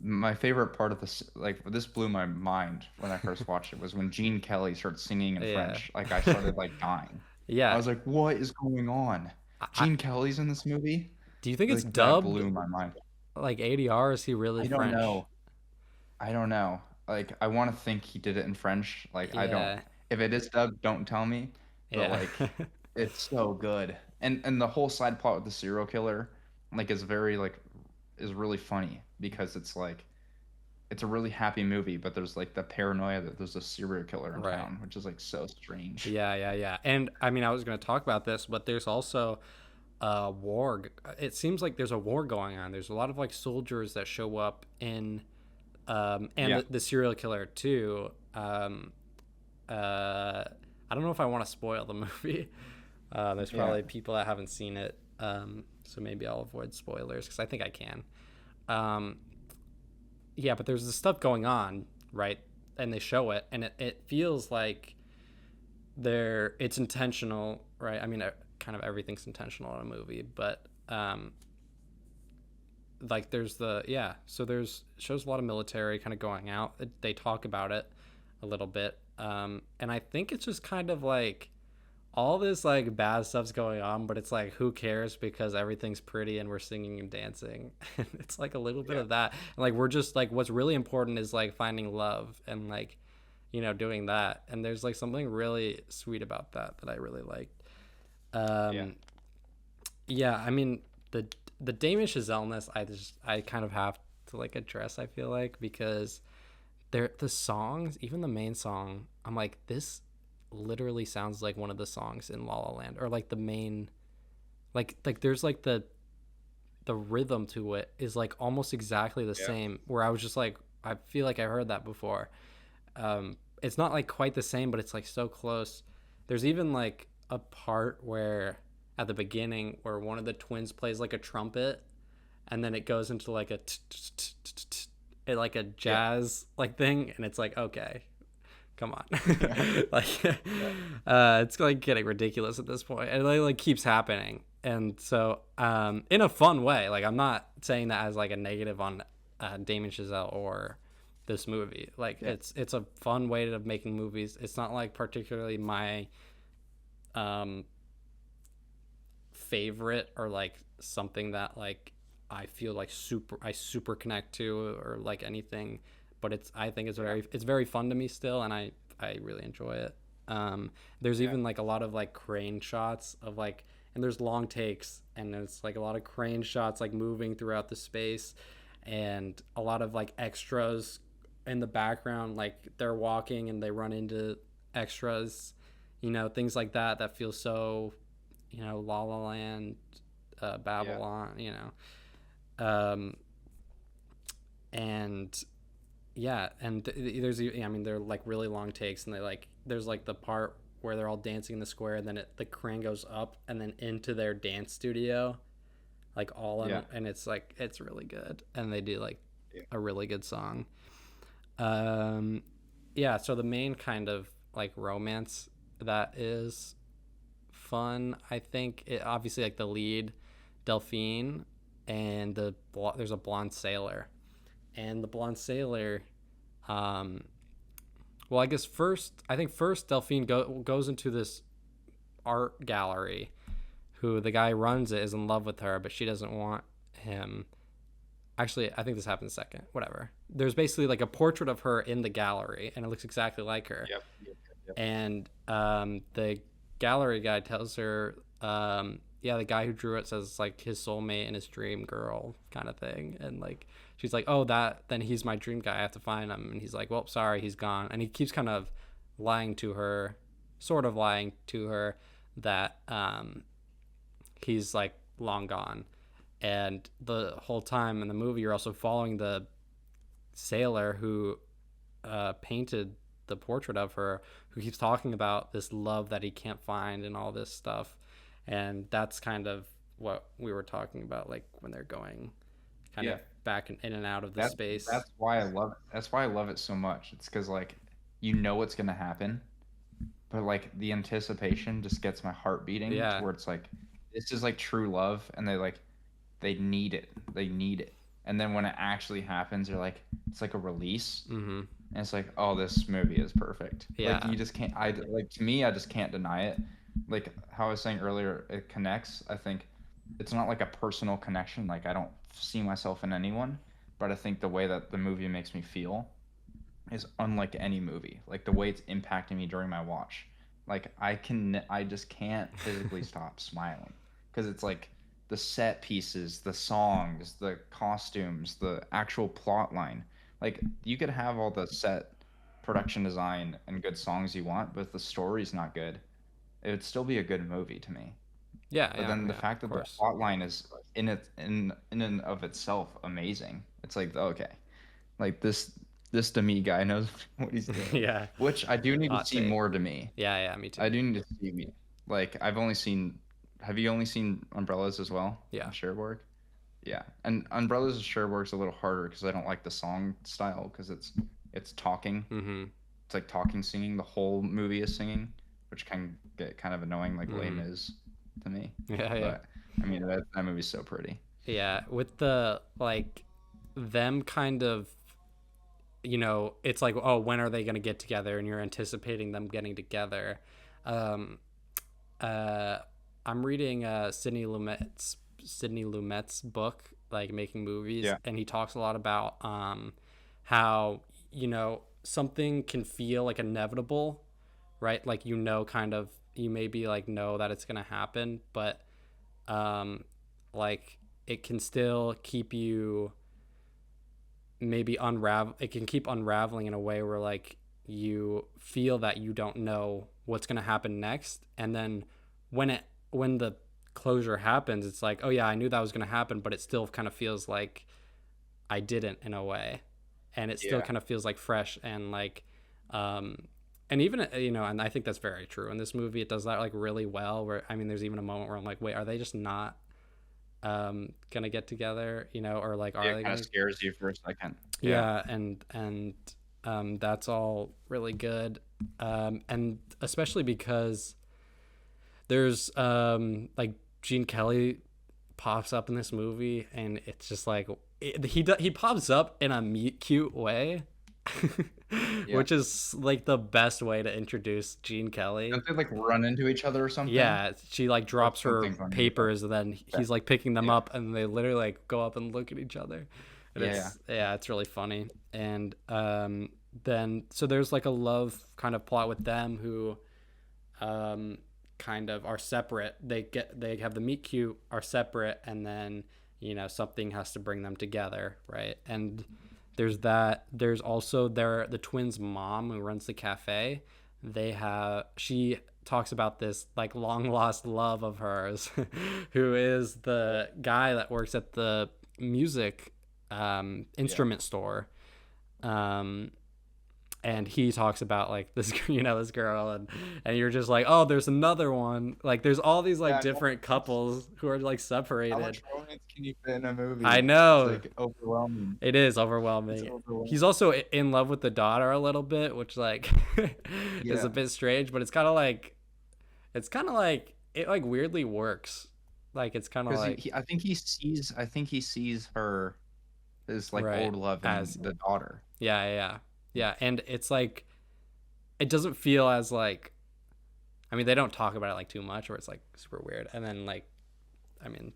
my favorite part of this, like this blew my mind when I first watched it, was when Gene Kelly started singing in yeah. French. Like I started like dying. I Yeah. was like, "What is going on? I, Gene Kelly's in this movie?" do you think it's Like that dubbed blew my mind. like ADR? Is he really I don't French? know. I don't know. Like I want to think he did it in French. Like I don't. Yeah, If it is dubbed, don't tell me. But yeah, like, it's so good. And the whole side plot with the serial killer, like, is very like is really funny because it's like it's a really happy movie, but there's like the paranoia that there's a serial killer in right. town, which is like so strange. Yeah, yeah, yeah. And I mean, I was going to talk about this, but there's also a war. It seems like there's a war going on. There's a lot of like soldiers that show up in, and Yeah, the serial killer too. I don't know if I want to spoil the movie. There's yeah, probably people that haven't seen it, so maybe I'll avoid spoilers because I think I can. Um, yeah, but there's this stuff going on, right? And they show it, and it feels like it's intentional, right? I mean, kind of everything's intentional in a movie, but like there's so there's shows a lot of military kind of going out. They talk about it a little bit, and I think it's just kind of like all this like bad stuff's going on, but it's like who cares because everything's pretty and we're singing and dancing. It's like a little bit yeah, of that. And like we're just like what's really important is like finding love and like doing that. And there's like something really sweet about that I really liked. yeah. Yeah, I mean the Damish illness, I kind of have to like address, I feel like, because the songs, even the main song, I'm like, this literally sounds like one of the songs in La La Land, or like the main, like there's like the rhythm to it is like almost exactly the Yeah. same, where I was just like, I feel like I heard that before. It's not like quite the same, but it's like so close. There's even like a part where at the beginning where one of the twins plays like a trumpet, and then it goes into like like a Yeah. jazz like thing, and it's like, okay, come on. Like Yeah. it's like getting ridiculous at this point, and it like keeps happening. And so in a fun way, like I'm not saying that as like a negative on Damien Chazelle or this movie. Like Yeah. it's a fun way of making movies. It's not like particularly my um favorite, or like something that like I feel like super connect to, or like anything, but I think Yeah. it's very fun to me still, and I really enjoy it. There's Yeah. even like a lot of like crane shots of like, and there's long takes, and it's like a lot of crane shots like moving throughout the space, and a lot of like extras in the background, like they're walking and they run into extras, things like that that feel so, La La Land, Yeah. Babylon, um, and yeah, and there's, I mean, they're like really long takes, and they like, there's like the part where they're all dancing in the square, and then the crane goes up and then into their dance studio, like all Yeah. in, and it's like it's really good, and they do like Yeah. a really good song. Um, yeah, so the main kind of like romance that is fun, I think it obviously like the lead, Delphine, and there's a blonde sailor, and the blonde sailor, um well, I think first Delphine goes into this art gallery, who the guy runs it is in love with her, but she doesn't want him. Actually, I think this happens second. Whatever. There's basically like a portrait of her in the gallery, and it looks exactly like her. Yep. Yep. Yep. And the gallery guy tells her, yeah, the guy who drew it says it's like his soulmate and his dream girl kind of thing. And like, she's like, oh, then he's my dream guy. I have to find him. And he's like, well, sorry, he's gone. And he keeps kind of lying to her, sort of lying to her, that he's like long gone. And the whole time in the movie, you're also following the sailor who painted the portrait of her, who keeps talking about this love that he can't find and all this stuff. And that's kind of what we were talking about, like when they're going kind Yeah. of back in and out of the That's space. that's why I love it. That's why I love it so much. It's because like you know what's gonna happen, but like the anticipation just gets my heart beating to Yeah. where it's like this is like true love, and they need it. They need it. And then when it actually happens, you're like it's like a release, Mm-hmm. and it's like, oh, this movie is perfect. Like Yeah. you just can't. I like to me, I just can't deny it. Like how I was saying earlier, it connects. I think it's not like a personal connection. Like I don't see myself in anyone, but I think the way that the movie makes me feel is unlike any movie. Like the way it's impacting me during my watch. Like I just can't physically stop smiling because it's like the set pieces, the songs, the costumes, the actual plot line. Like you could have all the set production design and good songs you want, but if the story's not good, it would still be a good movie to me. Yeah. But Yeah. then the Yeah. fact Of that the course. plot line is in and of itself amazing. It's like okay, like this Demi guy knows what he's doing. Yeah. Which I do need to Hot see take. more Demi. Yeah. Yeah. Me too. I do need to see me. Like I've only seen. Have you only seen Umbrellas as well Yeah. in Cherbourg? Yeah, and Umbrellas of Cherbourg's a little harder because I don't like the song style because it's talking. Mm-hmm. It's like talking singing. The whole movie is singing, which can get kind of annoying, like Les Mm-hmm. Mis to me. Yeah. Yeah. But I mean that movie's so pretty. Yeah. With the like them kind of, it's like, oh, when are they going to get together, and you're anticipating them getting together. um uh I'm reading Sidney Lumet's book, like Making Movies, Yeah, and he talks a lot about how, something can feel like inevitable, right? Like, kind of, you maybe like know that it's going to happen, but um like it can still keep you maybe unravel. It can keep unraveling in a way where like you feel that you don't know what's going to happen next, and then when the closure happens, it's like, oh yeah, I knew that was going to happen, but it still kind of feels like I didn't in a way, and it still Yeah. kind of feels like fresh and like, um, and even and I think that's very true in this movie. It does that like really well. Where I mean, there's even a moment where I'm like, wait, are they just not gonna get together? Or like, Yeah, are it they kind of gonna? scares you for a second. Yeah. Yeah, and that's all really good, and especially because there's like Gene Kelly pops up in this movie, and it's just like he pops up in a meet cute way, Yeah. which is like the best way to introduce Gene Don't Kelly. they like run into each other or something? Yeah, she like Or drops her something funny like that. papers, and then Yeah. he's like picking them Yeah. up, and they literally like go up and look at each other, and Yeah. it's really funny. And then so there's like a love kind of plot with them who um kind of are separate. They have the meet cute, are separate, and then something has to bring them together, right? And there's that. There's also the twins' mom who runs the cafe. She talks about this like long lost love of hers, who is the guy that works at the music Yeah. instrument store. Um, and he talks about like this this girl, and you're just like, oh, there's another one. Like there's all these like Yeah, I know. different couples who are like How separated. much romance can you fit in a I movie? It's know like overwhelming. it is It's overwhelming. overwhelming. He's also in love with the daughter a little bit, which like is a Yeah. bit strange, but it's kind of like it like weirdly works. Like it's kind of Because like I think he sees her as like right old love in as the daughter. yeah, yeah, yeah, yeah. And it's like it doesn't feel as like, I mean, they don't talk about it like too much, or it's like super weird. And then like, I mean,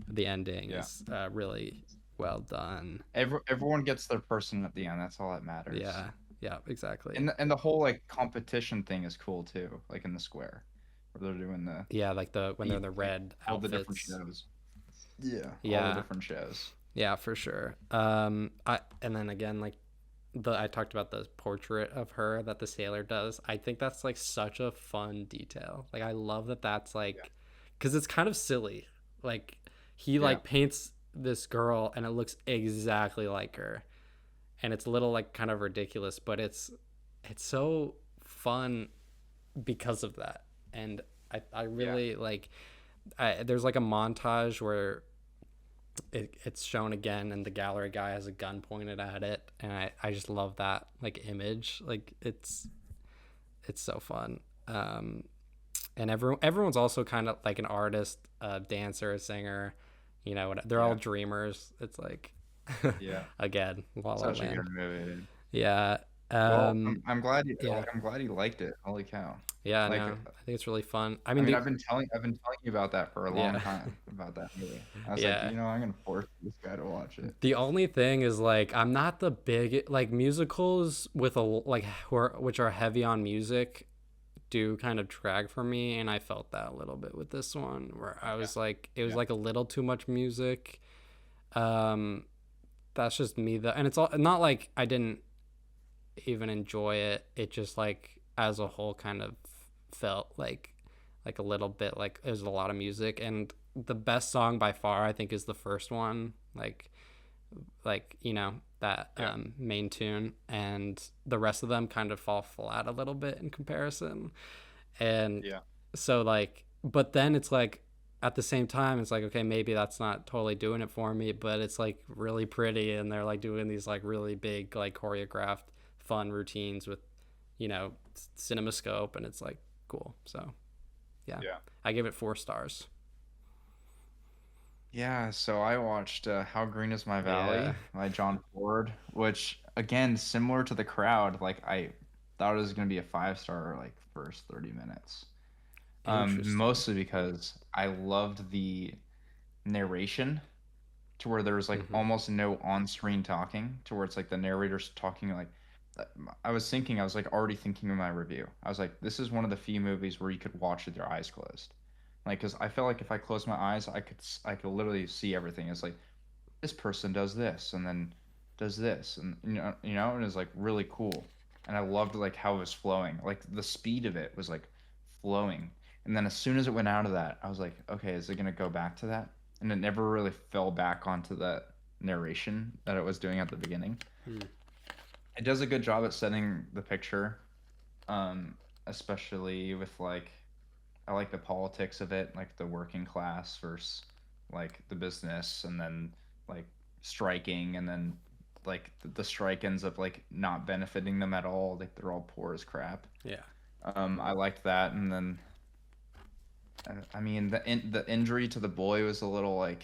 the ending Yeah. is really well done. Everyone gets their person at the end. That's all that matters. Yeah, yeah, exactly. And the whole like competition thing is cool too. Like in the square, where they're doing Yeah, like when they're the in the like red all the different outfits. shows. Yeah, all the Yeah, different shows. yeah, for sure. I and then again like I talked about the portrait of her that the sailor does. I think that's like such a fun detail. Like I love that that's Yeah, like, because it's kind of silly. Like he yeah, like paints this girl and it looks exactly like her, and it's a little like kind of ridiculous, but it's so fun because of that. And I yeah, really like, there's like a montage where it's shown again, and the gallery guy has a gun pointed at it, and I just love that like image. Like it's so fun. And everyone's also kind of like an artist, a dancer, a singer. They're all yeah, dreamers. It's like yeah. again, La La Such a Land. good movie, dude. Yeah. Well, um I'm glad you yeah, like. I'm glad you liked it. Holy cow! yeah, Like, no, I think it's really fun. I I mean, mean, I've been telling you about that for a long yeah. time about that movie. I was like, Yeah. I'm gonna force this guy to watch it. The only thing is like I'm not the big like musicals with a like which are heavy on music do kind of drag for me, and I felt that a little bit with this one where I Okay. was like it was Yeah. like a little too much music. Um that's just me though, and it's all not like I didn't even enjoy it. It just like as a whole kind of felt like a little bit like it was a lot of music, and the best song by far I think is the first one. Like that Yeah. main tune, and the rest of them kind of fall flat a little bit in comparison. And Yeah. so like, but then it's like at the same time it's like, okay, maybe that's not totally doing it for me, but it's like really pretty, and they're like doing these like really big like choreographed fun routines with cinemascope, and it's like cool. So yeah, Yeah. I give it 4 stars. Yeah, so I watched How Green Is My Yeah, Valley by John Ford, which again, similar to The Crowd, like I thought it was gonna be a 5 star like first 30 minutes. interesting. Mostly because I loved the narration to where there was like Hmm. almost no on-screen talking, to where it's like the narrator's talking like uh, I was like already thinking of my review. I was like, this is one of the few movies where you could watch with your eyes closed. Like, because I felt like if I closed my eyes, I could literally see everything. It's like this person does this, and then does this, and and it's like really cool. And I loved like how it was flowing, like the speed of it was like flowing. And then as soon as it went out of that, I was like, okay, is it gonna go back to that? And it never really fell back onto that narration that it was doing at the beginning. Hmm. It does a good job at setting the picture, um, especially with like I like the politics of it, like the working class versus like the business, and then like striking, and then like the strike ends up like not benefiting them at all. Like they're all poor as crap. Yeah. I liked that, and then I mean the injury to the boy was a little like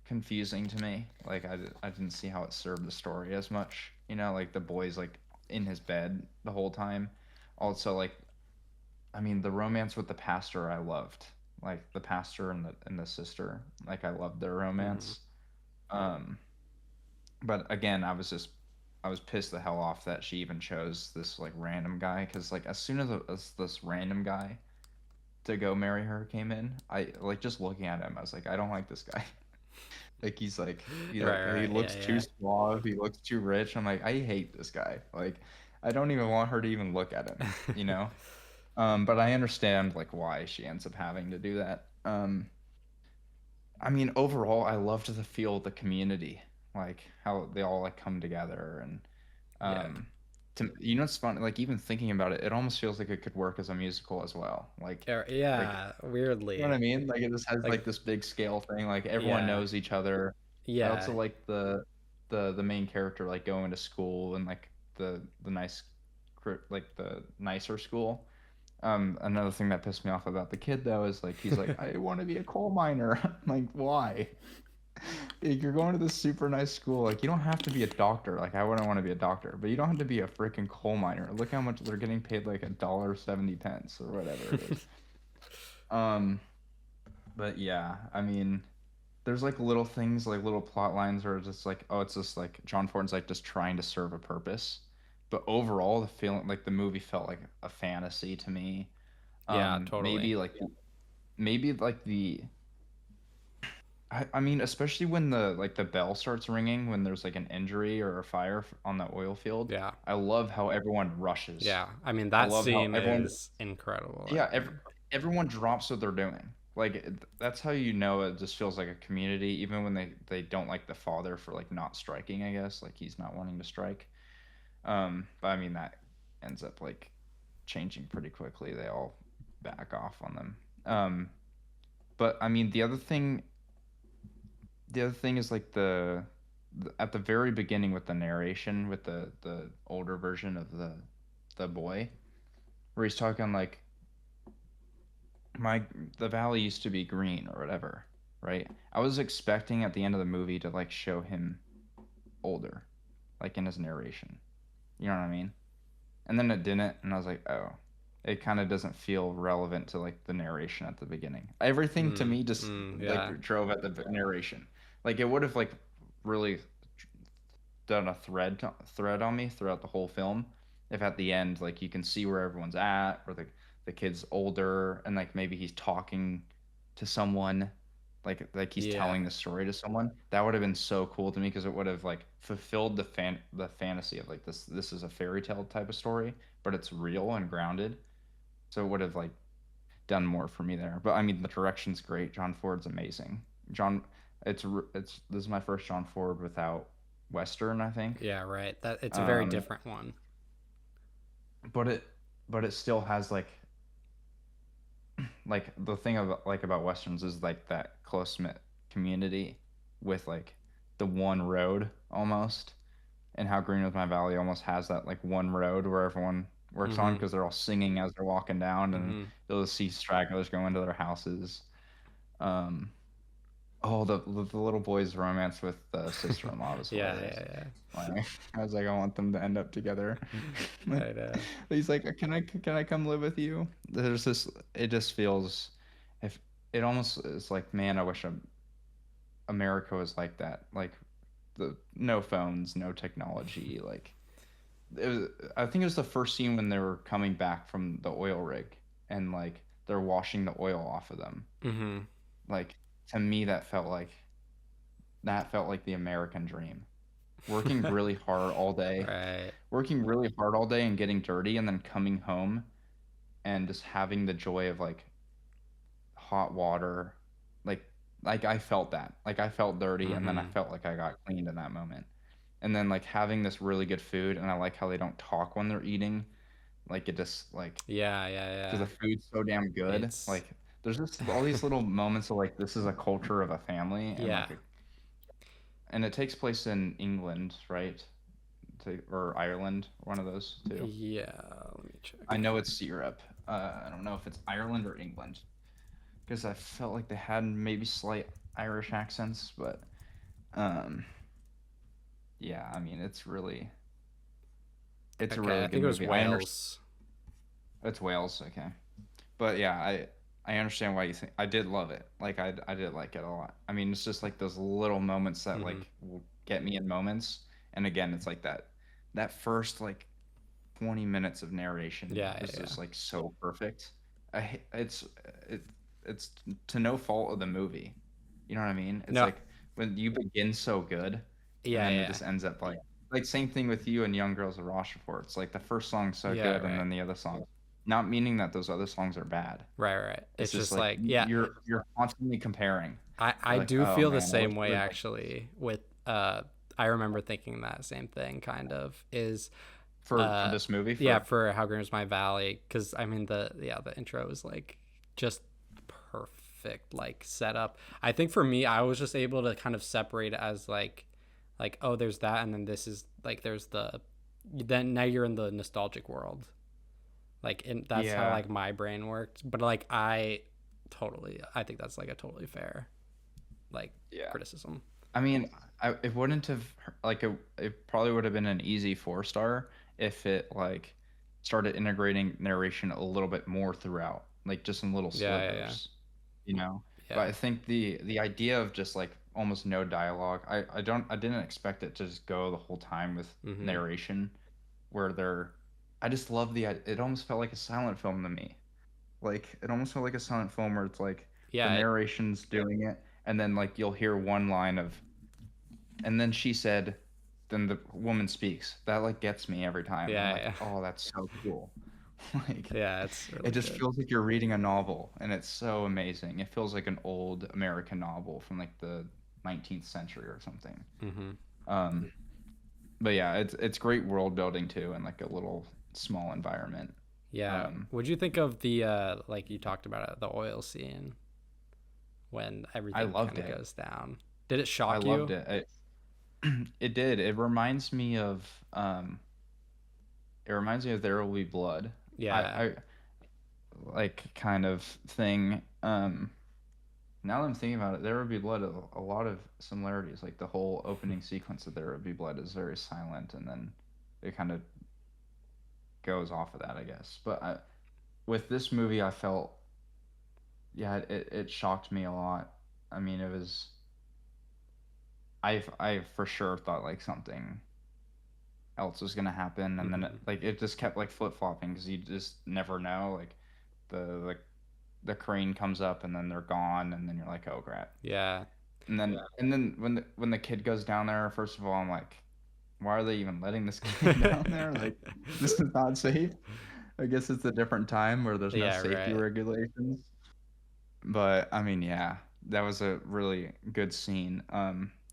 confusing to me. Like I didn't see how it served the story as much. Like the boy's like in his bed the whole time. Also, like I mean, the romance with the pastor I loved. Like the pastor and the sister. Like I loved their Mm-hmm. romance. Um, but again, I was pissed the hell off that she even chose this like random guy, because like as soon as this random guy to go marry her came in, I like just looking at him, I was like, I don't like this guy. Like Right. he Right. Yeah. looks too Yeah. suave, he looks too rich. I'm like, I hate this guy. Like I don't even want her to even look at him, you know? But I understand like why she ends up having to do that. I mean, overall, I loved the feel of the community, like how they all like come together, and Yeah. um, it's fun. Like even thinking about it, it almost feels like it could work as a musical as well. Like Yeah. you know what I Weirdly, mean? Like it just has like like this big scale thing. Like everyone yeah. knows each other. I Yeah. also like the main character like going to school, and like the nice, like the nicer school. Another thing that pissed me off about the kid though is like he's like, I want to be a coal miner. I'm like, why? Like, you're going to this super nice school. Like you don't have to be a doctor. Like I wouldn't want to be a doctor, but you don't have to be a freaking coal miner. Look how much they're getting paid, like $1.70 or whatever it is. Um, but yeah, I mean, there's like little things, like little plot lines where it's just like, oh, it's just like John Ford's like just trying to serve a purpose. But overall, the feeling like the movie felt like a fantasy to me. Yeah. Totally. Maybe like I mean, especially when the bell starts ringing when there's like an injury or a fire on the oil field. Yeah. I love how everyone rushes. Yeah. I mean, I that love how scene everyone, is incredible. I yeah, think. everyone drops what they're doing. Like that's how you know it just feels like a community, even when they don't like the father for like not striking. I guess like he's not wanting to strike. But I mean that ends up like changing pretty quickly. They all back off on them. But I mean the other thing is like at the very beginning with the narration with the older version of the boy, where he's talking like my the valley used to be green or whatever, right? I was expecting at the end of the movie to like show him older, like in his narration. You know what I mean? And then it didn't, and I was like, oh, it kind of doesn't feel relevant to like the narration at the beginning. Everything to me just Yeah. like drove at the narration. Like it would have like really done a thread on me throughout the whole film. If at the end, like you can see where everyone's at, or the kid's older, and like maybe he's talking to someone, like he's Yeah. telling the story to someone. That would have been so cool to me because it would have like fulfilled the fantasy of like this is a fairy tale type of story, but it's real and grounded. So it would have like done more for me there. But I mean, the direction's great. John Ford's amazing. It's this is my first John Ford without Western, I think. Yeah. Right. That it's a very Um, different one. but it still has like the thing about Westerns is like that close knit community with like the one road almost, and how Green with My Valley almost has that like one road where everyone works on Mm-hmm. because they're all singing as they're walking down, and Mm-hmm. you'll see stragglers go into their houses. Um, Oh, the little boy's romance with the sister-in-law was Yeah. hilarious. Yeah. Like, I was like, I want them to end up together. Yeah. Like, I know. he's like, can I come live with you? There's this. It just feels, if it almost is like, man, I wish America was like that. Like the no phones, no technology. Like it was. I think it was the first scene when they were coming back from the oil rig, and like they're washing the oil off of them. Mm-hmm. Like to me, that felt like the American dream. working really hard all day, Right. working really hard all day and getting dirty, and then coming home and just having the joy of like hot water, like like I felt that. Like I felt dirty and then I Mm-hmm. felt like I got cleaned in that moment. And then like having this really good food and I like how they don't talk when they're eating. Like it just like Yeah, yeah, because yeah. the food's so damn good. It's Like there's just all these little moments of like this is a culture of a family and yeah. like a, and it takes place in England, right? Or Ireland, one of those two. Yeah, let me check. I know it's Europe. I don't know if it's Ireland or England because I felt like they had maybe slight Irish accents, but um, yeah, I mean it's a Okay, really I good think it was movie. I understand Wales. it's Wales, okay, but yeah, I understand why you think I did love it. Like I did like it a lot. I mean, it's just like those little moments that Mm-hmm. like will get me in moments, and again, it's like that first like 20 minutes of narration Yeah, is yeah, yeah. just like so perfect. It's it, it's to no fault of the movie. You know what I mean? It's No, like when you begin so good and yeah, then it yeah, just ends up like same thing with you and Young Girls of Rochefort. It's like the first song's so yeah. good and Right, then the other song. Not meaning that those other songs are bad. right, right. It's It's just just like like yeah, you're constantly comparing. I You're like, do "Oh feel the man, I wish same I way would like actually with I remember thinking that same thing kind of is for uh this movie yeah for for How Green Was My Valley because I mean the intro is like just perfect like setup. I think for me I was just able to kind of separate it as like oh there's that and then this is like there's the then now you're in the nostalgic world like and that's how yeah, like my brain worked but like I think that's like a totally fair like yeah. criticism. I mean, it wouldn't have like it probably would have been an easy 4 star if it like started integrating narration a little bit more throughout, like just in little Yeah, yeah, yeah, slivers, you know. But yeah. I think the idea of just like almost no dialogue, I didn't expect it to just go the whole time with Mm-hmm. narration where they're I just love it almost felt like a silent film to me. Like it almost felt like a silent film where it's like the Yeah, narration's doing it and then like you'll hear one line of and then she said, then the woman speaks. That like gets me every time. I'm yeah, like, yeah. oh, that's so cool. Like, Yeah, it's it really just good. feels like you're reading a novel, and it's so amazing. It feels like an old American novel from like the 19th century or something. Mm-hmm. Um, but yeah, it's great world building too, and like a little small environment. Yeah. Um, What'd you think of the like you talked about it, the oil scene when I everything kind loved of it. goes down? Did it I shock loved you? it. It did. It reminds me of There Will Be Blood. Yeah. I like kind of thing. Now that I'm thinking about it, There Would Be Blood, a lot of similarities. Like the whole opening sequence of There Would Be Blood is very silent, and then it kind of goes off of that, I guess. But with this movie, I felt, yeah, it shocked me a lot. I mean, it was, I for sure thought like something else was gonna happen, and then Mm-hmm. like it just kept like flip flopping because you just never know. Like the the crane comes up, and then they're gone, and then you're like, oh crap. Yeah. And then when the kid goes down there, first of all, I'm like, why are they even letting this kid down there? Like, this is not safe. I guess it's a different time where there's no Yeah, safety right. regulations. But I mean, yeah, that was a really good scene.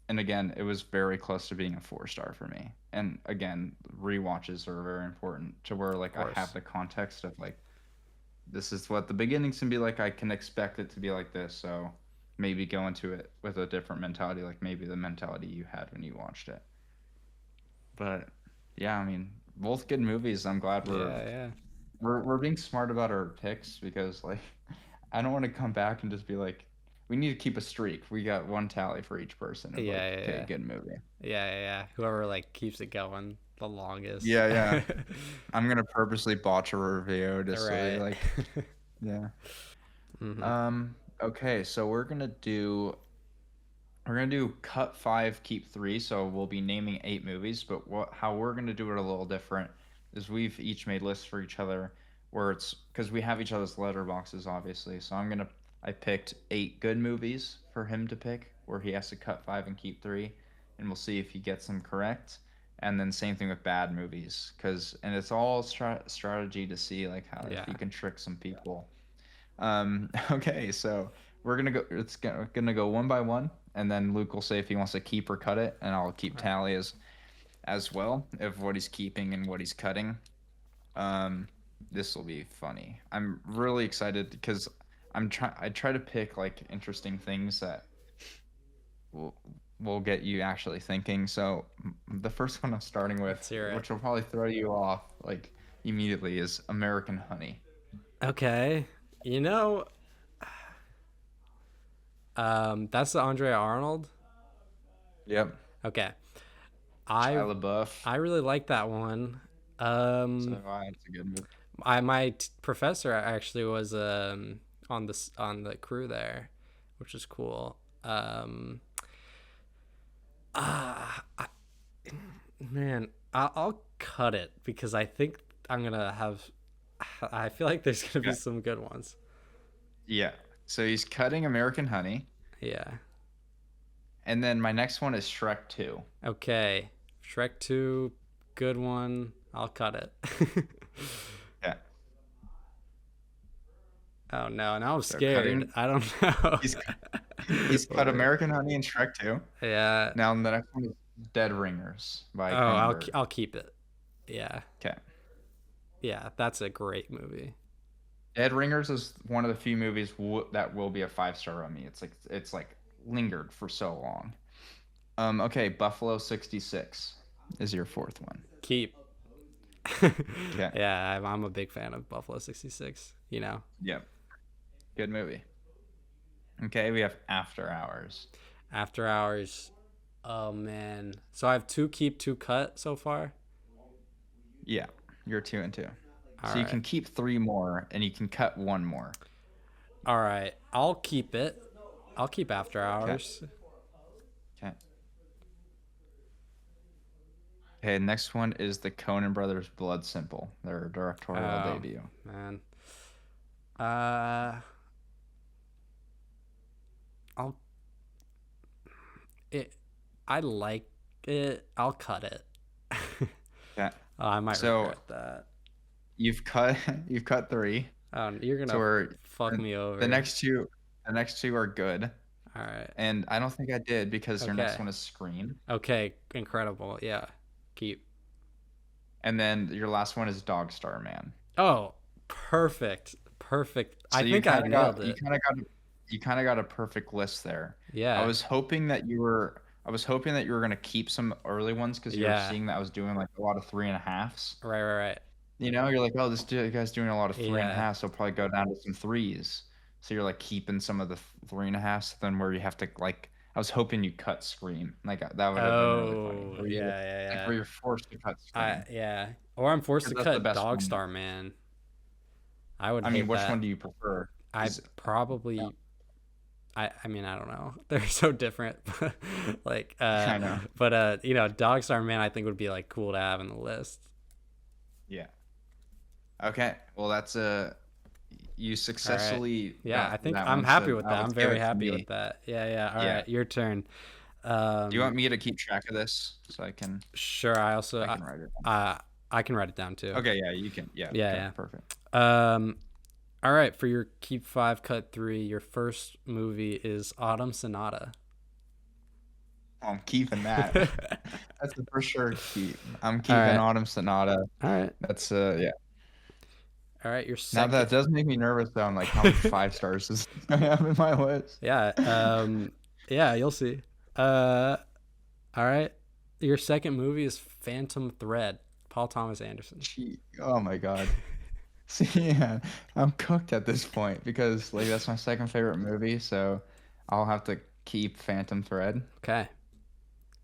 And again, it was very close to being a 4 star for me. And again, rewatches are very important to where Of like I have course. the context of like this is what the beginnings can be like. I can expect it to be like this, so maybe go into it with a different mentality, like maybe the mentality you had when you watched it. But yeah, I mean, both good movies. I'm glad Yeah, yeah. we're being smart about our picks because like I don't want to come back and just be like we need to keep a streak. We got one tally for each person of like, Yeah, okay, yeah. good movie. Yeah, yeah, yeah. Whoever like keeps it going the longest. Yeah, yeah. I'm gonna purposely botch a review just so they Right. like yeah. Mm-hmm. Okay, so we're gonna do cut five, keep three. So we'll be naming 8 movies, but how we're gonna do it a little different is we've each made lists for each other, where it's because we have each other's letterboxes, obviously. So I picked 8 good movies for him to pick, where he has to cut five and keep three, and we'll see if he gets them correct. And then same thing with bad movies, and it's all strategy to see like how if Yeah. you can trick some people. Okay, so we're gonna go. Gonna go one by one, and then Luke will say if he wants to keep or cut it, and I'll keep All right. tally as well of what he's keeping and what he's cutting. Um, this will be funny. I'm really excited because I try to pick like interesting things that will will get you actually thinking. So the first one I'm starting with, Let's hear it. which will probably throw you off like immediately, is American Honey. Okay. You know, that's the Andre Arnold. Yep. Okay. I Shia LaBeouf. I really like that one. So Um, it's a good movie. my professor actually was on the crew there, which is cool. I, man, I'll cut it because I think I'm gonna have. I feel like there's gonna be Okay. some good ones. Yeah. So he's cutting American Honey, Yeah. and then my next one is Shrek 2. Okay. Shrek 2, good one. I'll cut it. Yeah. Oh no, now I'm So scared. cutting. I don't know. He's he's cut American Honey and Shrek 2. Yeah. Now the next one is Dead Ringers Oh, by I'll Cronenberg. I'll keep it. Yeah. Okay. Yeah, that's a great movie. Dead Ringers is one of the few movies that will be a 5 star on me. It's like lingered for so long. Okay, Buffalo 66 is your fourth one. Keep. Okay. Yeah, I'm a big fan of Buffalo 66, you know. Yep. Good movie. Okay, we have After Hours. After Hours. Oh man. So I have two keep, two cut so far. Yeah, you're 2 and 2. All So you right. can keep 3 more and you can cut 1 more. All right. I'll keep it. I'll keep After Okay. Hours. Okay. Okay, next one is the Coen Brothers Blood Simple, their directorial Oh debut. man. Uh I'll it I like it. I'll cut it. Okay. I might So regret that. you've cut you've cut 3. You're So gonna we're fuck me the over. next two are good. All right. And I don't think I did because your next Okay. one is Scream. Okay. Incredible. Yeah. Keep. And then your last one is Dog Star Man. Oh, perfect. Perfect. I So you think I kind of nailed got you it. kind of got you kind of got a perfect list there. I Yeah. was hoping that you were I was hoping that you were gonna keep some early ones because you were Yeah. seeing that I was doing like a lot of 3.5s. Right. You're like, oh, guy's doing a lot of three and a Yeah. half, so he'll probably go down to some threes. So you're like keeping some of the 3.5s, then where you have to like, I was hoping you cut Scream, like that would have been really funny. Oh, yeah, Where yeah. you're forced to cut Scream Yeah. Or I'm forced because to that's the cut best Dog one. Star Man. I would I mean, hate which one that. do you prefer? I Is probably I mean, I don't know. They're so different. Like I know, but you know, Dog Star Man I think would be like cool to have in the list. yeah. Okay, well you All right. successfully Yeah, got I through think that I'm one, so happy with that. now let's I'm give very it to happy with me. that. Yeah. All Yeah. right, your turn. Do you want me to keep track of this so Sure, I can write it down? I can write it down too. Okay, yeah, you can. Yeah, okay, Yeah, perfect. yeah. All right, for your keep 5 cut 3, your first movie is Autumn Sonata. I'm keeping that. All That's the for sure keep. I'm keeping right. Autumn Sonata. All right. That's yeah. All right, your Now second. that does make me nervous though. I'm like, how many 5 stars is I have in my list? Yeah, yeah, you'll see. Uh all right. Your second movie is Phantom Thread, Paul Thomas Anderson. Oh my god. See, yeah, I'm cooked at this point because like that's my second favorite movie, so I'll have to keep Phantom Thread. Okay.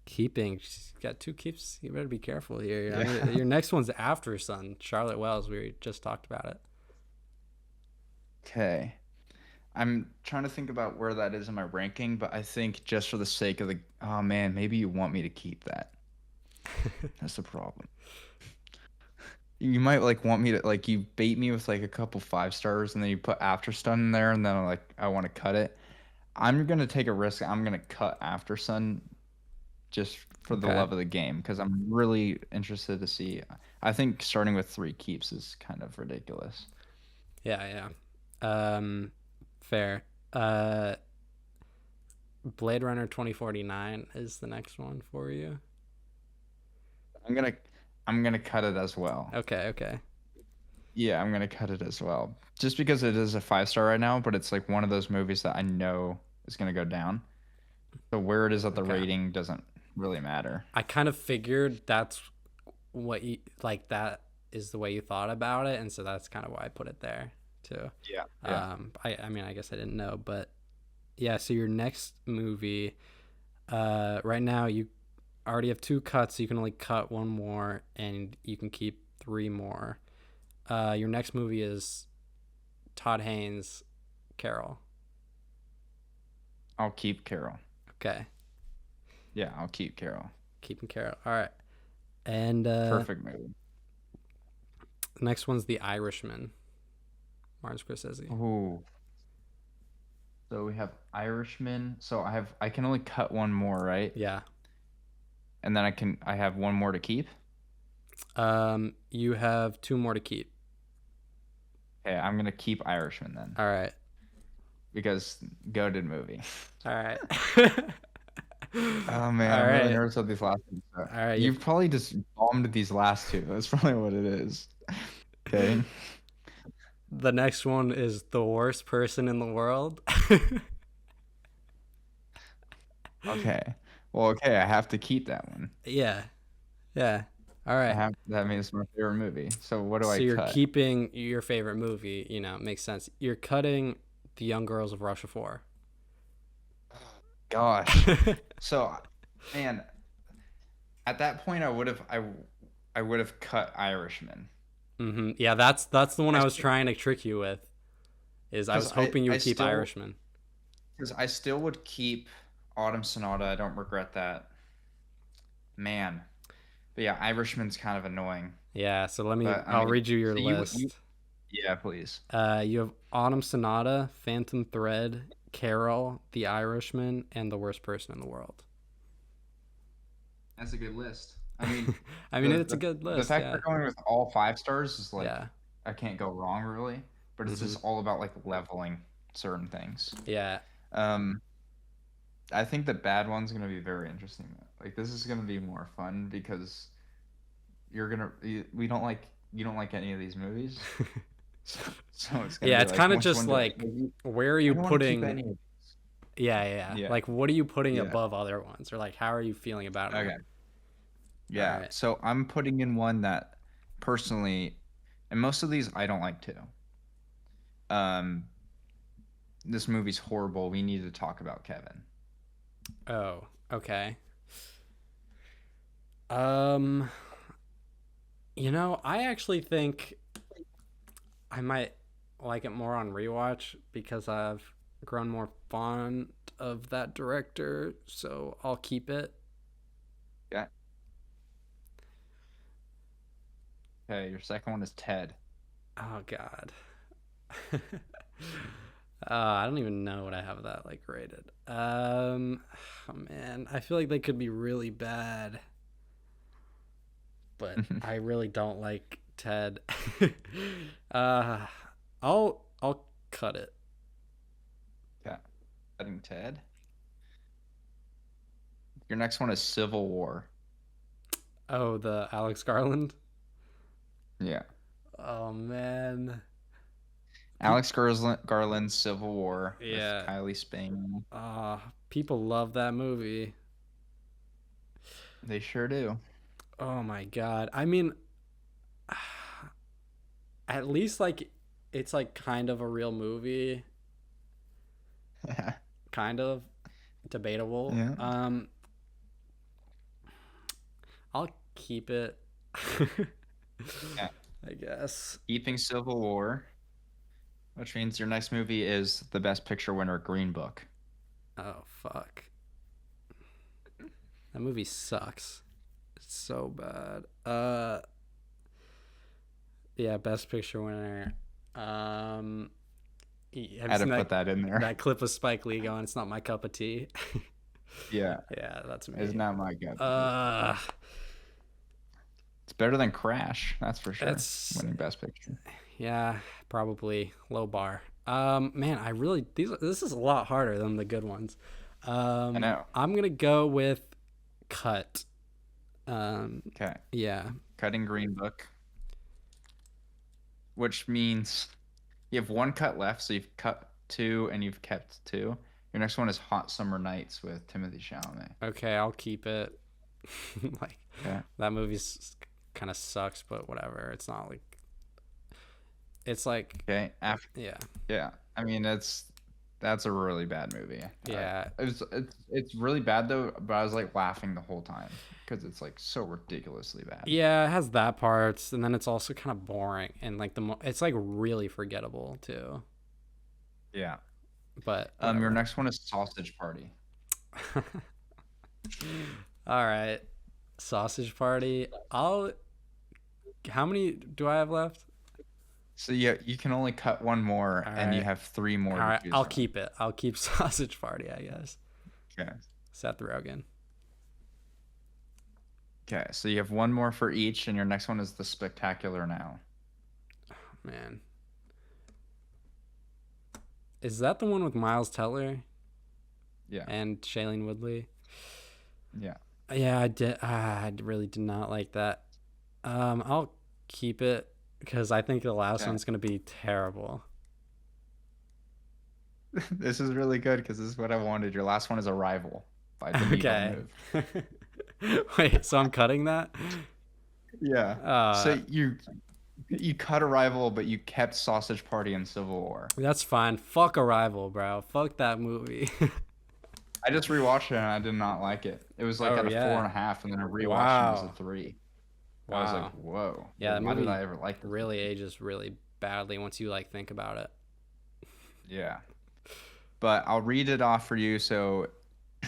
Keeping. She's got two keeps. You better be careful here. I Yeah. mean, your next one's After Sun, Charlotte Wells. We just talked about it. Okay. I'm trying to think about where that is in my ranking, but I think just for the sake of the oh man, maybe you want me to keep that. That's the problem. You might like want me to like you bait me with like a couple 5 stars and then you put After Sun in there and then I want to cut it. I'm gonna take a risk. I'm gonna cut After Sun just for the Okay. love of the game because I'm really interested to see. I think starting with three keeps is kind of ridiculous. Yeah, yeah. Fair. Uh, Blade Runner 2049 is the next one for you. I'm gonna I'm gonna cut it as well. Okay, okay. Yeah, I'm gonna cut it as well. Just because it is a 5 star right now, but it's like one of those movies that I know is gonna go down. So where it is at the Okay. rating doesn't really matter. I kind of figured that's what you like, that is the way you thought about it, and so that's kind of why I put it there too. Yeah. Yeah. I mean, I guess I didn't know, but yeah, so your next movie, right now you already have two cuts, so you can only cut one more and you can keep three more. Your next movie is Todd Haynes' Carol. I'll keep Carol. Okay. Yeah, I'll keep Carol. Keeping Carol. All right. And Perfect movie. the next one's The Irishman. Martin Scorsese. Ooh. So we have Irishman. So I can only cut one more, right? Yeah. And then I have one more to keep. You have two more to keep. Okay, I'm gonna keep Irishman then. All right. Because goated movie. All right. Oh man, All I'm really right. nervous about these last two. So All right. you've probably just bombed these last two. That's probably what it is. Okay. The next one is The Worst Person in the World. Okay. Well, okay, I have to keep that one. Yeah. Yeah. All right. That means it's my favorite movie. So what do I So you're cut? keeping your favorite movie, makes sense. You're cutting The Young Girls of Rochefort. Gosh. So, man, at that point I would have cut Irishman. Yeah, that's the one I I was still, trying to trick you with. Is I was because hoping you I would keep still Irishman. because I still would keep Autumn Sonata. I don't regret that. Man. But yeah, Irishman's kind of annoying. Yeah, so But I I'll mean, read you your so you list. yeah, please. You have Autumn Sonata, Phantom Thread, Carol, The Irishman, and The Worst Person in the World. That's a good list. I mean, I mean, the it's a the good the list. fact Yeah. they're going with all 5 stars is like Yeah. I can't go wrong really. But it's hmm just all about like leveling certain things. Yeah. Um, I think the bad one's gonna be very interesting. Like this is gonna be more fun because we don't like you don't like any of these movies, so it's gonna Yeah, be it's like kind of which just one do like, I, where are I you don't want to keep putting. any of Yeah, yeah, yeah. these. Yeah, Like, what are you putting yeah, above other ones? Or, like, how are you feeling about them? okay, All yeah. right. So I'm putting in one that personally, and most of these I don't like too. Um, this movie's horrible. We need to talk about Kevin. Oh, okay. Um, I actually think I might like it more on rewatch because I've grown more fond of that director, so I'll keep it. Yeah. Okay, your second one is Ted. Oh God. I don't even know what I have that like rated. Oh man, I feel like they could be really bad, but I really don't like Ted. uh, I'll cut it. Yeah, cutting Ted. Your next one is Civil War. Oh, the Alex Garland. Yeah. Oh man. Pe- Garland's Civil War with yeah. Kylie Spain. People love that movie. They sure do. Oh my god. I mean, at least like it's like kind of a real movie, Yeah. kind of debatable. Yeah. I'll keep it. Yeah. I guess. Keeping Civil War, which means your next movie is the Best Picture winner, Green Book. Oh fuck. That movie sucks. It's so bad. Yeah, best picture winner. Um have you Had to seen put that in there. that clip of Spike Lee going, "It's not my cup of tea"? Yeah, Yeah, that's it's me. not my go-to. Uh, It's better than Crash, that's for sure. that's Winning Best Picture. yeah, probably low bar. Man, I really this is a lot harder than the good ones. I know. I'm gonna go with Cut. Um, Okay, yeah. cutting Green Book, which means you have one cut left, so you've cut two and you've kept two. Your next one is Hot Summer Nights with Timothy Chalamet. Okay, I'll keep it. Like Okay. that movie's kind of sucks, but whatever. It's not like it's like Okay. yeah, Yeah. I mean, that's a really bad movie. yeah, It's really bad though, but I was like laughing the whole time because it's like so ridiculously bad. yeah. It has that parts, and then it's also kind of boring, and like it's like really forgettable too. Yeah. But Your whatever. next one is Sausage Party. All right, Sausage Party. I'll. How many do I have left? So yeah, you can only cut one more, All and you right, have three all more to right. choose I'll from. keep it. I'll keep Sausage Party. I guess. Okay. Seth Rogen. Okay. So you have one more for each, and your next one is The Spectacular Now. Man, is that the one with Miles Teller Yeah. and Shailene Woodley? Yeah. Yeah, I did. I really did not like that. I'll keep it because I think the last Okay. one's gonna be terrible. This is really good because this is what I wanted. Your last one is Arrival by Denis Okay. Villeneuve. Wait, so I'm cutting that? Yeah. So Uh, you cut Arrival, but you kept Sausage Party and Civil War. that's fine. Fuck Arrival, bro. Fuck that movie. I just rewatched it and I did not like it. It was like Oh at a four yeah. and a half, and then I rewatched and it was a Wow. three. I was like, Wow. whoa, Yeah, that why did movie I ever like this really movie? ages really badly once you like think about it. Yeah. But I'll read it off for you. So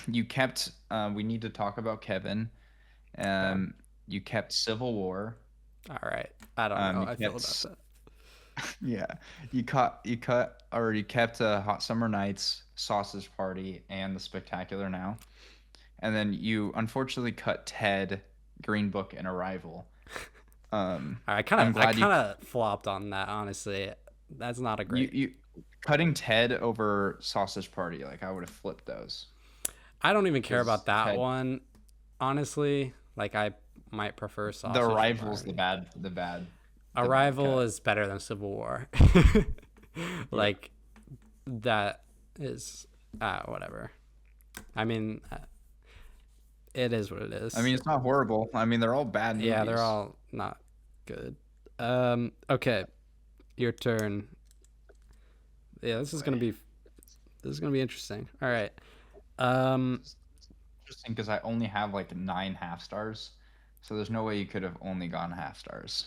you kept, we need to talk about Kevin. Okay. Um, you kept Civil War. All right. I don't know You how I feel about kept, that. yeah, you kept Hot Summer Nights, Sausage Party, and The Spectacular Now. And then you unfortunately cut Ted, Green Book, and Arrival. I I'm I glad kind of flopped on that, honestly. That's not a great. you cutting Ted over Sausage Party. Like I would have flipped those I don't even care because about that Ted, one, honestly. Like I might prefer the Sausage Arrival's Party. the bad Arrival cut. is better than Civil War. Yeah, Like that is whatever. I mean, it is what it I is. mean it's not horrible. I mean they're all bad Yeah, they're movies. all not good. Okay, your turn. Yeah, Boy, this is gonna be interesting. All right. Um, it's interesting because I only have like 9 half stars, so there's no way you could have only gone half stars.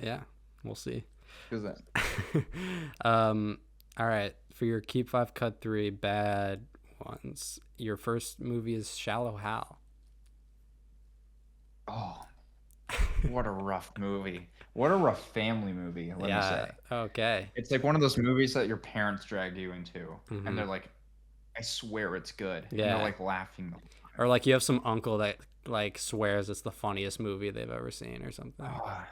yeah, we'll see. Because that, um, all right. For your keep five, cut three bad ones. Your first movie is Shallow Hal. oh, what a rough movie. What a rough family movie. Let me Yeah. say. Okay. It's like one of those movies that your parents dragged you into, and Mm-hmm. they're like, "I swear it's good," and they're Yeah. like laughing. Or like you have some uncle that like swears it's the funniest movie they've ever seen or something. Oh,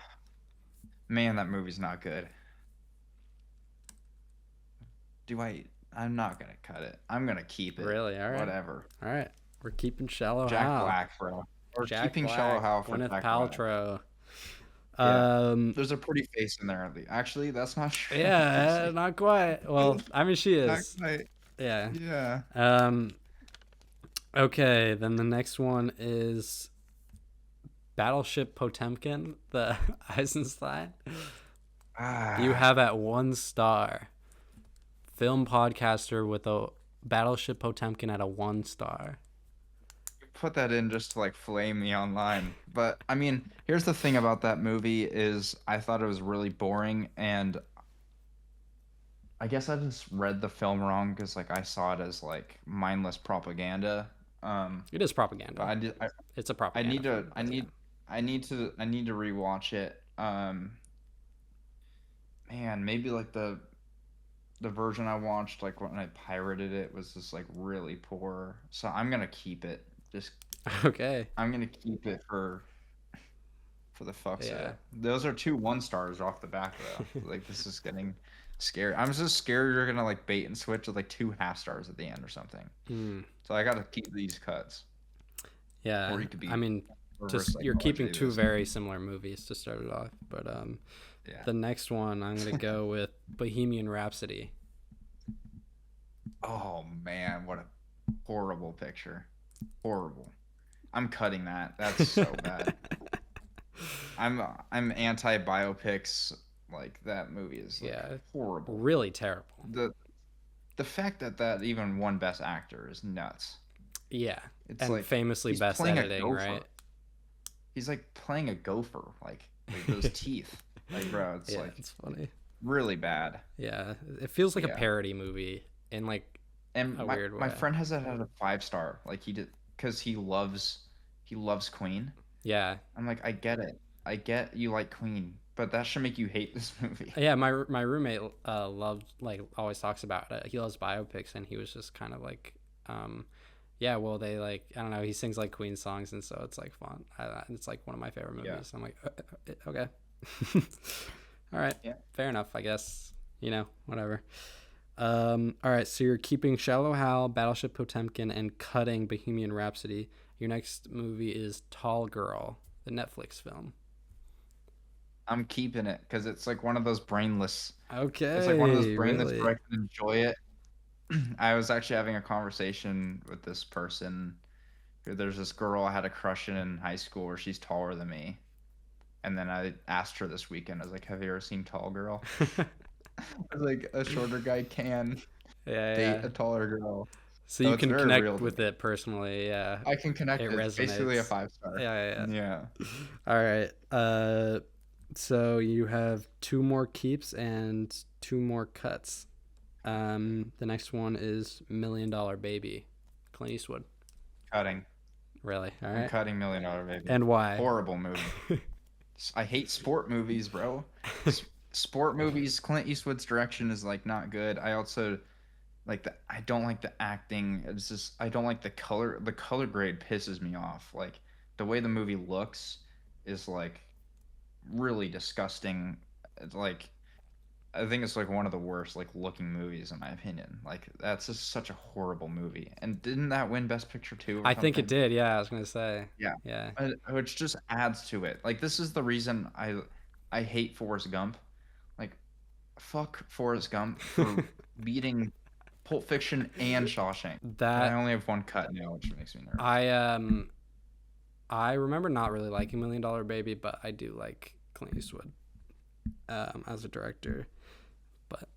man, that movie's not good. Do I? I'm not gonna cut it. I'm gonna keep it. Really? All right. Whatever. All right. We're keeping Shallow Jack Hal. Black, bro. Or Jack keeping Shallow Black. Hal for Gwyneth Jack Black. Paltrow. Yeah. Um. There's a pretty face in there. Actually, that's not true. Yeah. Not quite. Well, I mean, she Not is. quite. Yeah. Yeah. Um. Okay. Then the next one is Battleship Potemkin, the Eisenstein. You Ah. have at 1 star. Film podcaster with a Battleship Potemkin at a 1 star. Put that in just to like flame me online. But I mean, here's the thing about that movie is I thought it was really boring, and I guess I just read the film wrong because like I saw it as like mindless propaganda. Um, It is but propaganda. It's a I propaganda need to film, but yeah. I need to rewatch it. Man, maybe like the version I watched, like when I pirated it, was just like really poor. So I'm gonna keep it. Just Okay. I'm gonna keep it for the fucks of Yeah. it. Those are two 1 stars off the back though. Like this is getting scary. I'm just scared you're gonna like bait and switch with like 2 half stars at the end or something. Mm. So I gotta keep these cuts. Yeah. Or you could I be mean, reverse just you're keeping psychology two this. very similar movies to start it off, but Yeah. the next one I'm gonna go with Bohemian Rhapsody. Oh man, what a horrible picture. Horrible. I'm cutting that. That's so bad. I'm I'm anti biopics. Like that movie is like Yeah, horrible. really terrible. The fact that that even won Best Actor is nuts. Yeah, It's and like famously he's best playing a editing, gopher. right? He's like playing a gopher. Like those teeth. Like bro, it's Yeah, like it's funny. really bad. Yeah, it feels like a Yeah. parody movie in like And a my weird my way. friend has it at a 5 star. Like he did because he loves Queen. Yeah, I'm like, I get it. I get you like Queen, but that should make you hate this movie. yeah. My roommate loved like always talks about it. He loves biopics, and he was just kind of like, yeah. Well, they like I don't know. He sings like Queen songs, and so it's like fun. It's like one of my favorite Yeah. movies. I'm like, okay, all right, Yeah. fair enough. I guess whatever. All right, so you're keeping Shallow Hal, Battleship Potemkin, and cutting Bohemian Rhapsody. Your next movie is Tall Girl, the Netflix film. I'm keeping it because it's like one of those brainless. It's like one of those Okay, brainless really? where I can enjoy it. I was actually having a conversation with this person. There's this girl I had a crush in high school where she's taller than me. And then I asked her this weekend, I was like, have you ever seen Tall Girl? I was like, a shorter guy can Yeah, date yeah. a taller girl. So So you it's can very real connect to me. with it personally. Yeah, I can it connect it. It's basically a resonates. 5 star. Yeah, yeah, Yeah. yeah. All right. So you have two more keeps and two more cuts. The next one is Million Dollar Baby, Clint Eastwood. Cutting. Really? All I'm right. cutting Million Dollar Baby. And why? Horrible movie. I hate sport movies, bro. Sport movies, Clint Eastwood's direction is like not good. I also I don't like the acting. It's just I don't like the color. The color grade pisses me off. Like the way the movie looks is like really disgusting. It's like I think it's like one of the worst like looking movies in my opinion. Like that's just such a horrible movie. And didn't that win Best Picture too or I think it something? did. Yeah, I was gonna say. Yeah. Yeah. Which just adds to it. Like this is the reason I hate Forrest Gump. Like fuck Forrest Gump for beating Pulp Fiction and Shawshank. And I That only have one cut now, which makes me nervous. I remember not really liking Million Dollar Baby, but I do like Clint Eastwood as a director. But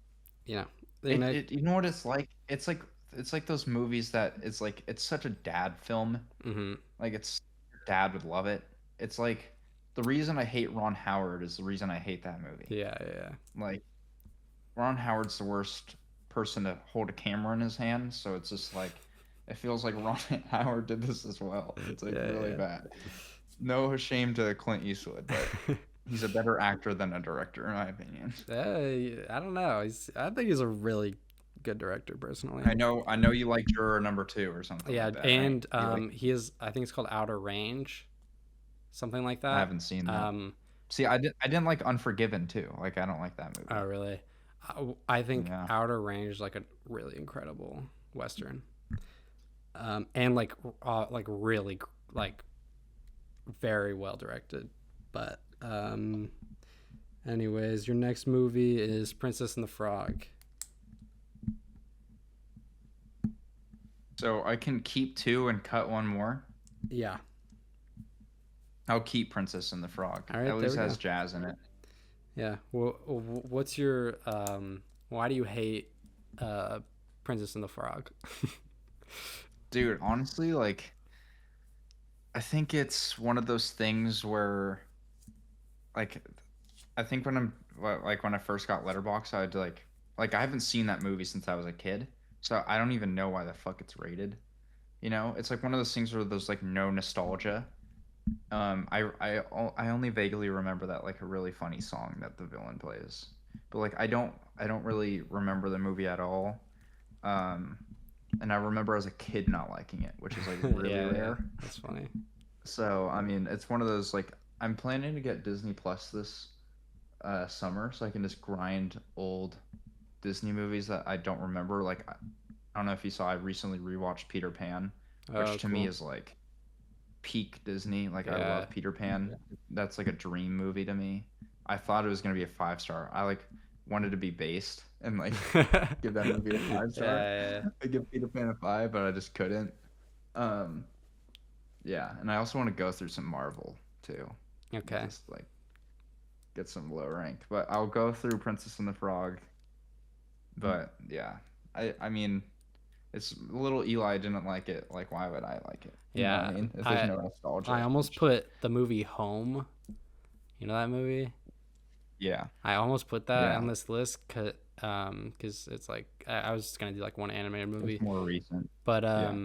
you know, You know what it's like? It's like those movies that it's such a dad film. mm-hmm. Like it's dad would love it. It's like the reason I hate Ron Howard is the reason I hate that movie. Yeah, yeah, Like Ron Howard's the worst person to hold a camera in his hand, so it's just like it feels like Ron Howard did this as well. It's like yeah, really yeah. bad. No shame to Clint Eastwood, but he's a better actor than a director in my opinion. I don't know. I think he's a really good director personally. I know you like Juror Number Two or something Yeah, like that, right? and he is. I think it's called Outer Range, something like I that. haven't seen that. Um, See, I didn't like Unforgiven too. Like I don't like that movie. oh really? I think Yeah. Outer Range is like a really incredible western, and like really like very well directed. But anyways, your next movie is Princess and the Frog. So I can keep two and cut one more. Yeah. I'll keep Princess and the Frog. All right, At there least we has go. jazz in it. Yeah. Well, what's your why do you hate Princess and the Frog? Dude, honestly, like I think it's one of those things where like I think when I first got Letterboxd, I'd like I haven't seen that movie since I was a kid. So I don't even know why the fuck it's rated. You know, it's like one of those things where there's like no nostalgia. I only vaguely remember that like a really funny song that the villain plays. but like I don't really remember the movie at all. Um, and I remember as a kid not liking it, which is like really Yeah, yeah, rare. that's funny. So I mean, it's one of those like I'm planning to get Disney Plus this summer, so I can just grind old Disney movies that I don't remember. Like I don't know if you saw, I recently rewatched Peter Pan, which Oh, to me cool. is like peak Disney. Like I Yeah. love Peter Pan. That's like a dream movie to me. I thought it was gonna be a 5 star. I like wanted to be based and like give that movie a Yeah, 5 star. yeah, I give Peter Pan a 5, but I just couldn't. Um, yeah, and I also want to go through some Marvel too, yeah. Okay. just like get some low rank. But I'll go through Princess and the Frog. But yeah, I mean, it's a little Eli didn't like it. Like, why would I like it? You know what I Yeah, mean? If there's I no nostalgia I almost attached. put the movie Home. You know that movie? Yeah, I almost put that yeah, on this list cause it's like I was just gonna do like one animated it's movie, more recent. but Yeah,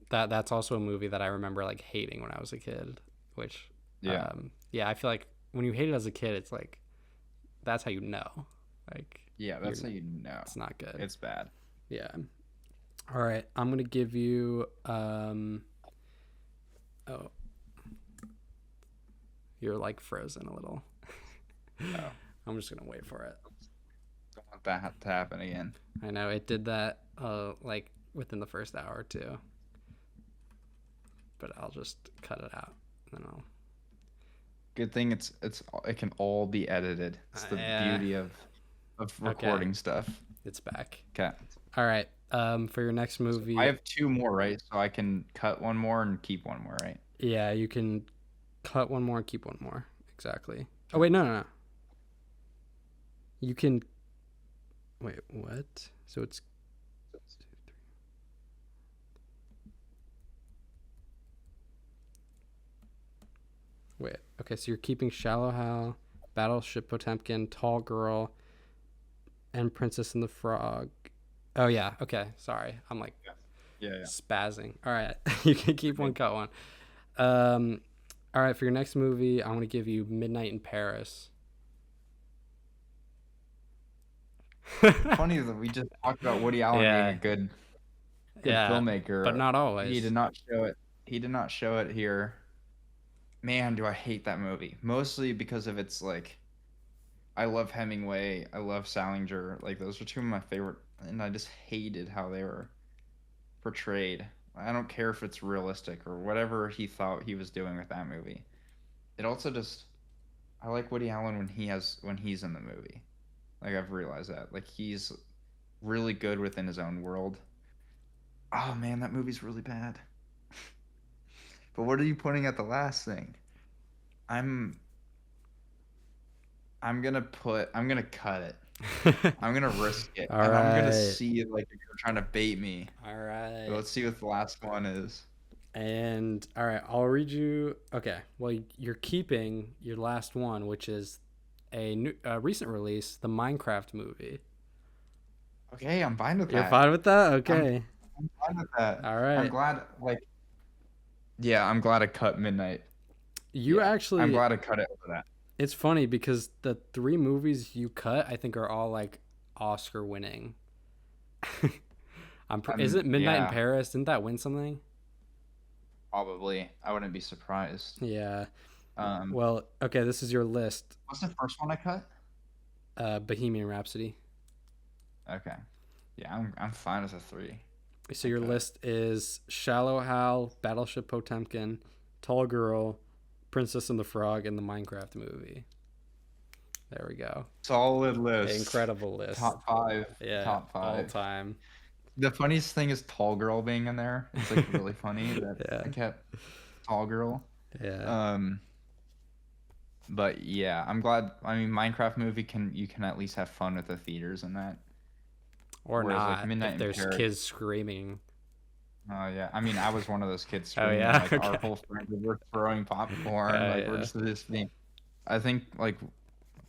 that's also a movie that I remember like hating when I was a kid. Which yeah, yeah, I feel like when you hate it as a kid, it's like that's how you know, like yeah. you're That's how you know it's not good. it's bad. Yeah. All right, I'm gonna give you oh, you're like frozen a little. Oh, I'm just gonna wait for it. don't want that to happen again. I know it did that like within the first hour or two, but I'll just cut it out. And then I'll Good thing it can all be edited. It's the yeah. beauty of Okay, recording stuff. it's back. Okay. All right. For your next So I movie, have two more, right? So I can cut one more and keep one more, right? yeah, you can cut one more and keep one more. Exactly. Oh wait, no, no, no. You can wait. What? So it's wait. Okay, so you're keeping Shallow Hal, Battleship Potemkin, Tall Girl, and Princess and the Frog. Oh yeah. Okay. Sorry. I'm like Yeah. Yeah, yeah. spazzing. All right. You can keep one, cut one. Um, all right. For your next movie, I'm gonna give you Midnight in Paris. Funny that we just talked about Woody Allen being a Yeah. good Yeah. But filmmaker. not He always. did not show it. He did not show it here. Man, do I hate that movie. Mostly because of its like I love Hemingway, I love Salinger. Like those are two of my favorite, and I just hated how they were portrayed. I don't care if it's realistic or whatever he thought he was doing with that movie. It also just I like Woody Allen when he's in the movie. Like I've realized that. Like he's really good within his own world. Oh man, that movie's really bad. But what are you putting at the last thing? I'm I'm gonna cut it. I'm gonna risk it. All And I'm gonna right. see like if you're trying to bait me. All So right. let's see what the last one is. And all right, I'll read you. Okay. Well, you're keeping your last one, which is a recent release, the Minecraft movie. Okay, I'm fine with You're that. fine with that? I'm Okay. I'm fine with that. All I'm right. glad like yeah, I'm glad I cut Midnight. You Yeah. I'm actually, glad I cut it for that. it's funny because the three movies you cut, I think, are all like Oscar winning. Isn't Midnight in Yeah, Paris? Didn't that win something? probably. I wouldn't be surprised. Yeah. Um, Well, okay, this is your list. what's the first one I cut? Bohemian Rhapsody. Okay. Yeah, I'm fine with a three. So I your cut. list is Shallow Hal, Battleship Potemkin, Tall Girl, Princess and the Frog, and the Minecraft movie. There we go. Solid list. Incredible list. Top five. Yeah, Top all five. time. The funniest thing is Tall Girl being in there. It's like really funny that Yeah, I kept Tall Girl. yeah. Um, but yeah, I'm glad. I mean, Minecraft movie you can at least have fun with the theaters and that. Or Whereas like not Midnight if in there's Paris. kids screaming. Oh yeah, I mean, I was one of those kids Oh screaming. yeah, Like our okay. whole friends were throwing popcorn. Like we're Yeah, just this thing. I think like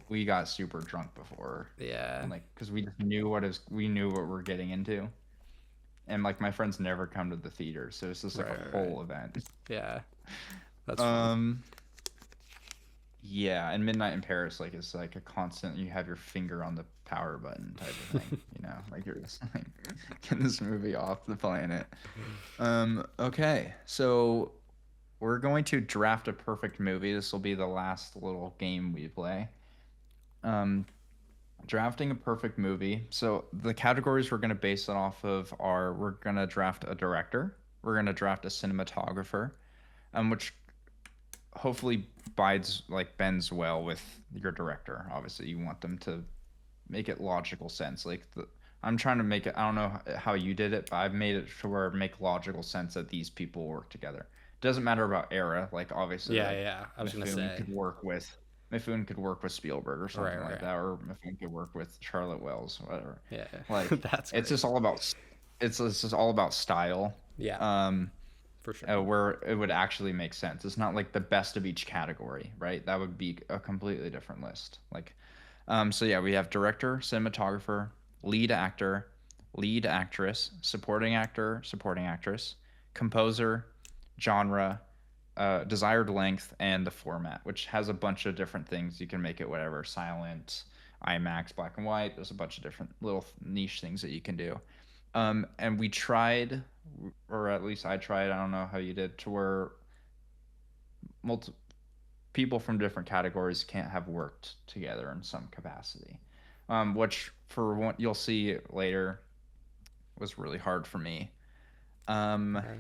we got super drunk before, yeah. and like because we just knew we knew what we're getting into, and like my friends never come to the theater, so it's just like Right, a right, right. whole event. Yeah, that's fun. Um, Yeah, and Midnight in Paris like is like a constant. You have your finger on the power button type of thing. You know, like you're just like get this movie off the planet. Okay, so we're going to draft a perfect movie. This will be the last little game we play. Um, Drafting a perfect movie. So the categories we're going to base it off of are we're going to draft a director, we're going to draft a cinematographer, which hopefully bends well with your director. Obviously, you want them to make it logical sense. I'm trying to make it. I don't know how you did it, but I've made it to where it make logical sense that these people work together. Doesn't matter about era. Like obviously, Yeah, like yeah. I was gonna Mifune say. could work with Mifune could work with Spielberg or Right, something like right. that, or Mifune could work with Charlotte Wells, whatever. Yeah, Like that's it's great. just all about it's just all about style. Yeah, Um, for sure. where it would actually make sense. It's not like the best of each category, right? That would be a completely different list. So yeah, we have director, cinematographer, lead actor, lead actress, supporting actor, supporting actress, composer, genre, desired length, and the format, which has a bunch of different things. You can make it whatever, silent, IMAX, black and white. There's a bunch of different little niche things that you can do. And we tried, or at least I tried. I don't know how you did, to where multi- people from different categories can't have worked together in some capacity, which for what you'll see later was really hard for me. Um, All right.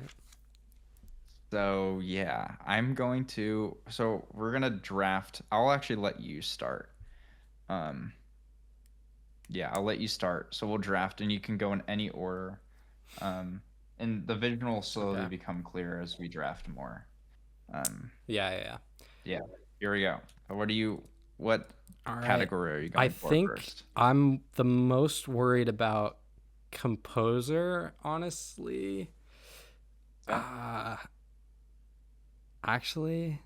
so yeah, I'm going to. So we're gonna draft. I'll actually let you start. Um, yeah, I'll let you start. So we'll draft, and you can go in any order. Um, and the vision will slowly Okay. become clear as we draft more. Um, Yeah, yeah, yeah. yeah, here we go. What do you? What All right. category are you I going for think first? I'm the most worried about composer, honestly. Yeah. Uh actually,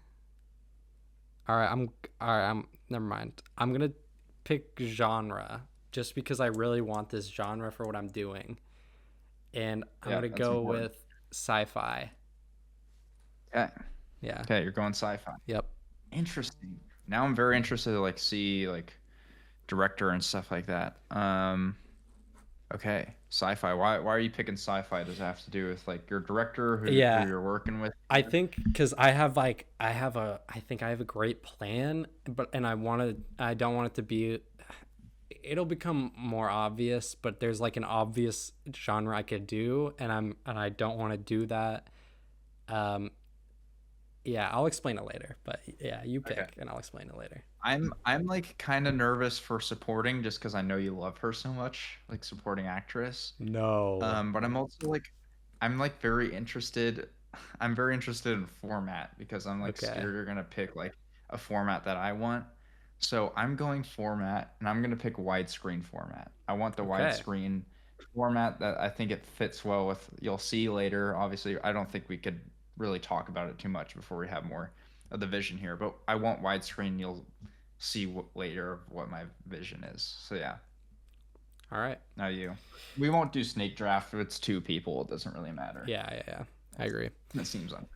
all right, I'm never mind. I'm going to pick genre just because I really want this genre for what I'm doing. And I'm Yeah, going to that's go important. with sci-fi. Okay. Yeah. Okay, you're going sci-fi. Yep. Interesting. Now I'm very interested to like see like director and stuff like that. Okay, sci-fi. Why are you picking sci-fi? Does it have to do with like your director who Yeah, you're working with? I think because I think I have a great plan, but and I don't want it to be. It'll become more obvious, but there's like an obvious genre I could do, and I don't want to do that. Um, yeah, I'll explain it later. But yeah, you Okay. pick, and I'll explain it later. I'm like kind of nervous for supporting just because I know you love her so much, like supporting actress. No. But I'm also like, I'm like very interested. I'm very interested in format because I'm like Okay. scared you're gonna pick like a format that I want. So I'm going format, and I'm gonna pick widescreen format. I want the Okay. widescreen format that I think it fits well with. You'll see later. Obviously, I don't think we could really talk about it too much before we have more of the vision here. But I want widescreen. You'll see later what my vision is. So yeah, All right. now you. We won't do snake draft if it's two people. It doesn't really matter. Yeah, yeah, yeah. I agree. That seems unfair.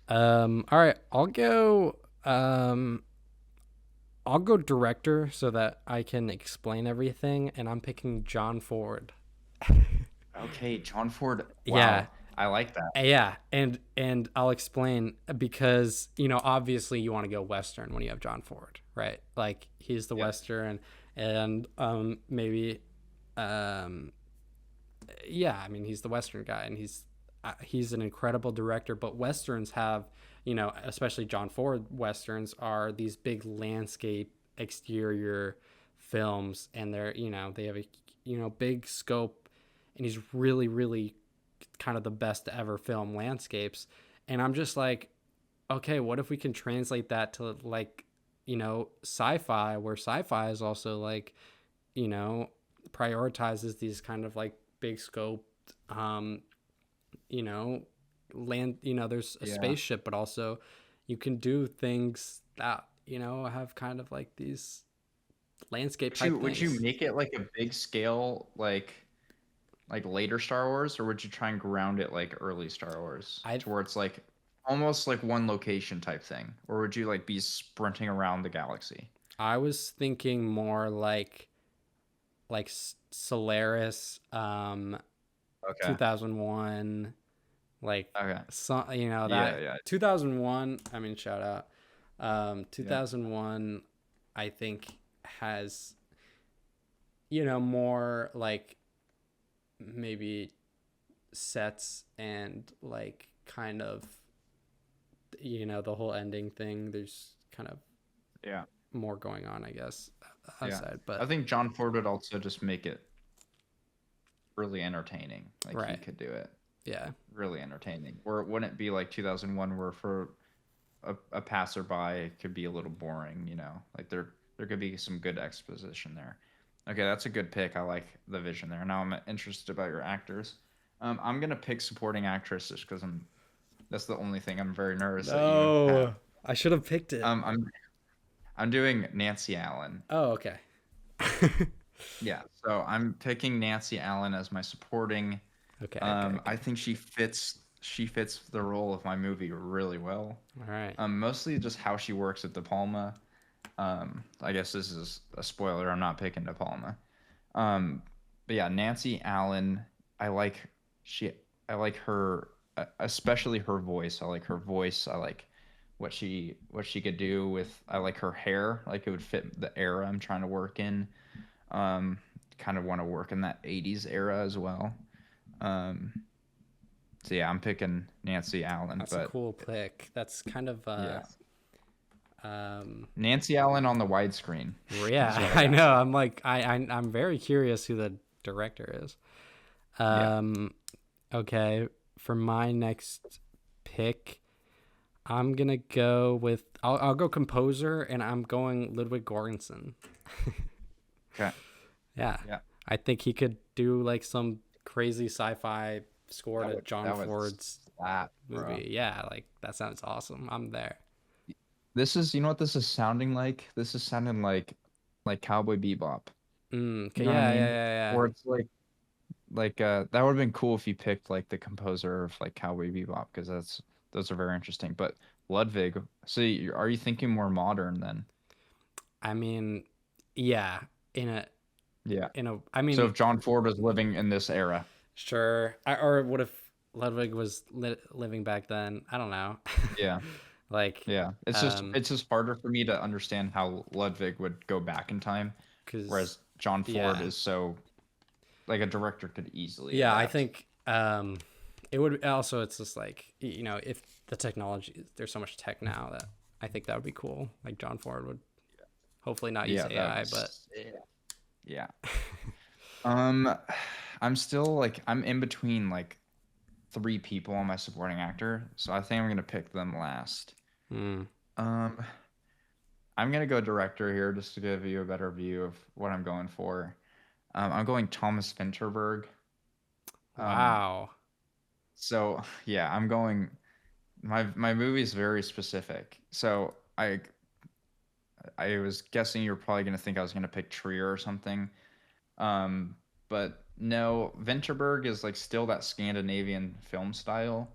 All right. Um. I'll go director so that I can explain everything, and I'm picking John Ford. Okay, John Ford. Yeah, Wow, I like that. yeah, and I'll explain because obviously you want to go Western when you have John Ford, right? Like he's the Yep. Western, and maybe um yeah, I mean he's the Western guy, and he's an incredible director. But Westerns have, especially John Ford Westerns are these big landscape exterior films, and they have a big scope, and he's really really kind of the best to ever film landscapes. And I'm just like, okay, what if we can translate that to like sci-fi, where sci-fi is also like you know prioritizes these kind of like big scope um you know land, there's a Yeah. spaceship, but also you can do things that have kind of like these landscape type Would you things. make it like a big scale like later Star Wars, or would you try and ground it like early Star Wars I to where it's like almost like one location type thing, or would you like be sprinting around the galaxy? I was thinking more like Solaris, Okay. 2001, like Okay. some, Yeah, that yeah, 2001. I mean, shout out. yeah. 2001, I think has more like maybe sets and like kind of the whole ending thing. There's kind of Yeah. more going on, I guess, Yeah. outside. I But think John Ford would also just make it really entertaining. Like he right, could do it yeah, really entertaining. Or it wouldn't be like 2001 where for a passerby it could be a little boring, you know. Like there could be some good exposition there. Okay, that's a good pick. I like the vision there. Now I'm interested about your actors. I'm gonna pick supporting actress just because I'm. That's the only thing I'm very nervous that you have. no, I should have picked it. I'm doing Nancy Allen. Oh, okay. Yeah, so I'm picking Nancy Allen as my supporting. Okay, okay, I okay. think she fits the role of my movie really well. All right. Mostly just how she works at De Palma. I guess this is a spoiler. I'm not picking De Palma. Um, but yeah, Nancy Allen. I like she. I like her, especially her voice. I like her voice. I like what she could do with. I like her hair. Like it would fit the era I'm trying to work in. Um, Kind of want to work in that '80s era as well. Um, so yeah, I'm picking Nancy Allen. That's a But cool pick. That's kind of yeah, um Nancy Allen on the widescreen is yeah, what I I got. know. I'm like I'm very curious who the director is. Yeah. Um okay, for my next pick, I'm going to go with I'll go composer, and I'm going Ludwig Göransson. Okay. Yeah. Yeah. I think he could do like some crazy sci-fi score That to would John that would Ford's slap, bro. movie. Yeah, like that sounds awesome. I'm there. This is, you know what this is sounding like? This is sounding like Cowboy Bebop. You Okay, know what I yeah, yeah, mean? yeah, yeah. Or it's like that would have been cool if you picked like the composer of like Cowboy Bebop because that's those are very interesting. But Ludwig, so are you thinking more modern then? I mean, yeah, in a Yeah. I So mean, if John Ford was living in this era, sure. Or what if Ludwig was living back then? I don't know. yeah, Like, yeah. It's just um, it's just harder for me to understand how Ludwig would go back in time, cause whereas John Ford yeah, is so like a director could easily yeah. I adapt. think it would also. It's just like if the technology, there's so much tech now that I think that would be cool. Like John Ford would hopefully not use Yeah, that would be AI, but sick. Yeah. Um, I'm still like I'm in between like three people on my supporting actor, so I think I'm gonna pick them last. mm, Um, I'm gonna go director here just to give you a better view of what I'm going for. I'm going Thomas Vinterberg. Um, wow. so yeah, I'm going. My movie is very specific. So I was guessing you're probably gonna think I was gonna pick Trier or something. Um, but no, Vinterberg is like still that Scandinavian film style,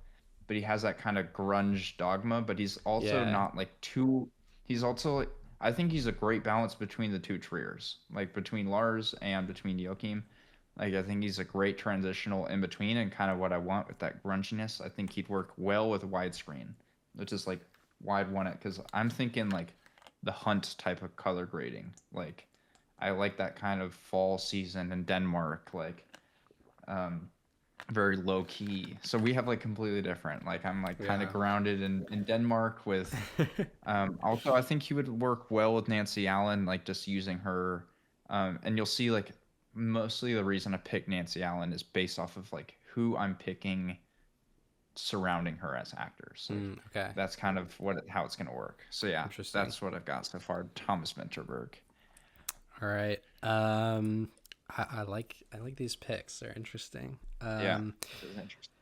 but he has that kind of grunge dogma, but he's also Yeah. not like too he's also I think he's a great balance between the two Triers, like between Lars and between Joachim. Like I think he's a great transitional in between and kind of what I want with that grunginess. I think he'd work well with widescreen, which is like why I'd want it because I'm thinking like the Hunt type of color grading. Like I like that kind of fall season in Denmark, like um, very low key. So we have like completely different. Like I'm like kind of Yeah. grounded in Denmark with. Also, I think he would work well with Nancy Allen, like just using her. And you'll see like mostly the reason I pick Nancy Allen is based off of like who I'm picking surrounding her as actors. Like Okay. that's kind of how it's gonna work. So yeah, Interesting. that's what I've got so far. Thomas Vinterberg. All right. I like these picks. They're interesting. Yeah, this is interesting.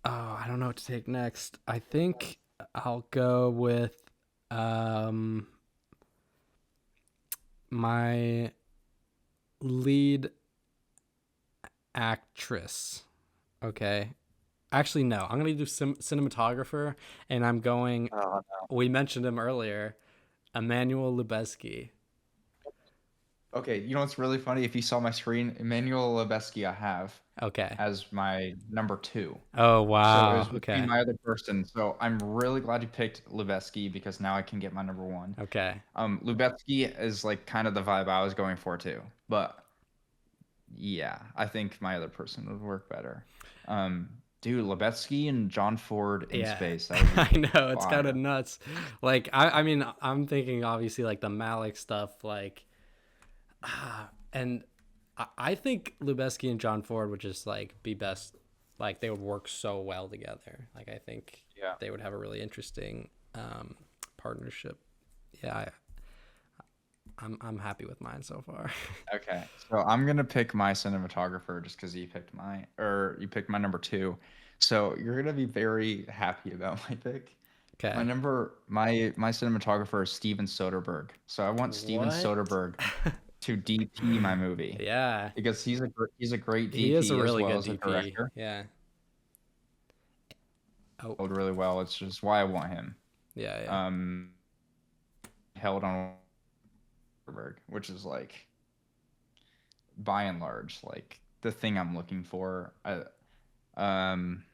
I don't know what to take next. I think I'll go with um my lead actress. Okay. Actually, no. I'm gonna do cinematographer, and I'm going. Oh, We mentioned him earlier, Emmanuel Lubezki. okay, you know what's really funny? If you saw my screen, Emmanuel Lubezki I have Okay. as my number two. Oh So it was wow. between Okay. my other person. So I'm really glad you picked Lubezki because now I can get my number one. Okay. Lubezki is like kind of the vibe I was going for too. But yeah, I think my other person would work better. Um, dude, Lubezki and John Ford in Yeah, space, that would be I know it's kind of fire. nuts. Like I mean, I'm thinking obviously like the Malik stuff, like, and I think Lubeski and John Ford would just like be best. Like they would work so well together. Like I think Yeah. they would have a really interesting partnership. Yeah, I'm happy with mine so far. Okay. So I'm gonna pick my cinematographer just because you picked my number two. So you're gonna be very happy about my pick. Okay. My cinematographer is Steven Soderbergh. So I want Steven What? Soderbergh to DP my movie Yeah, because he's a great he is a DP as really well good as a DP. director. Yeah. Oh, Held really well. It's just why I want him. yeah, yeah, Um, held on Soderbergh, which is like by and large like the thing I'm looking for. Um,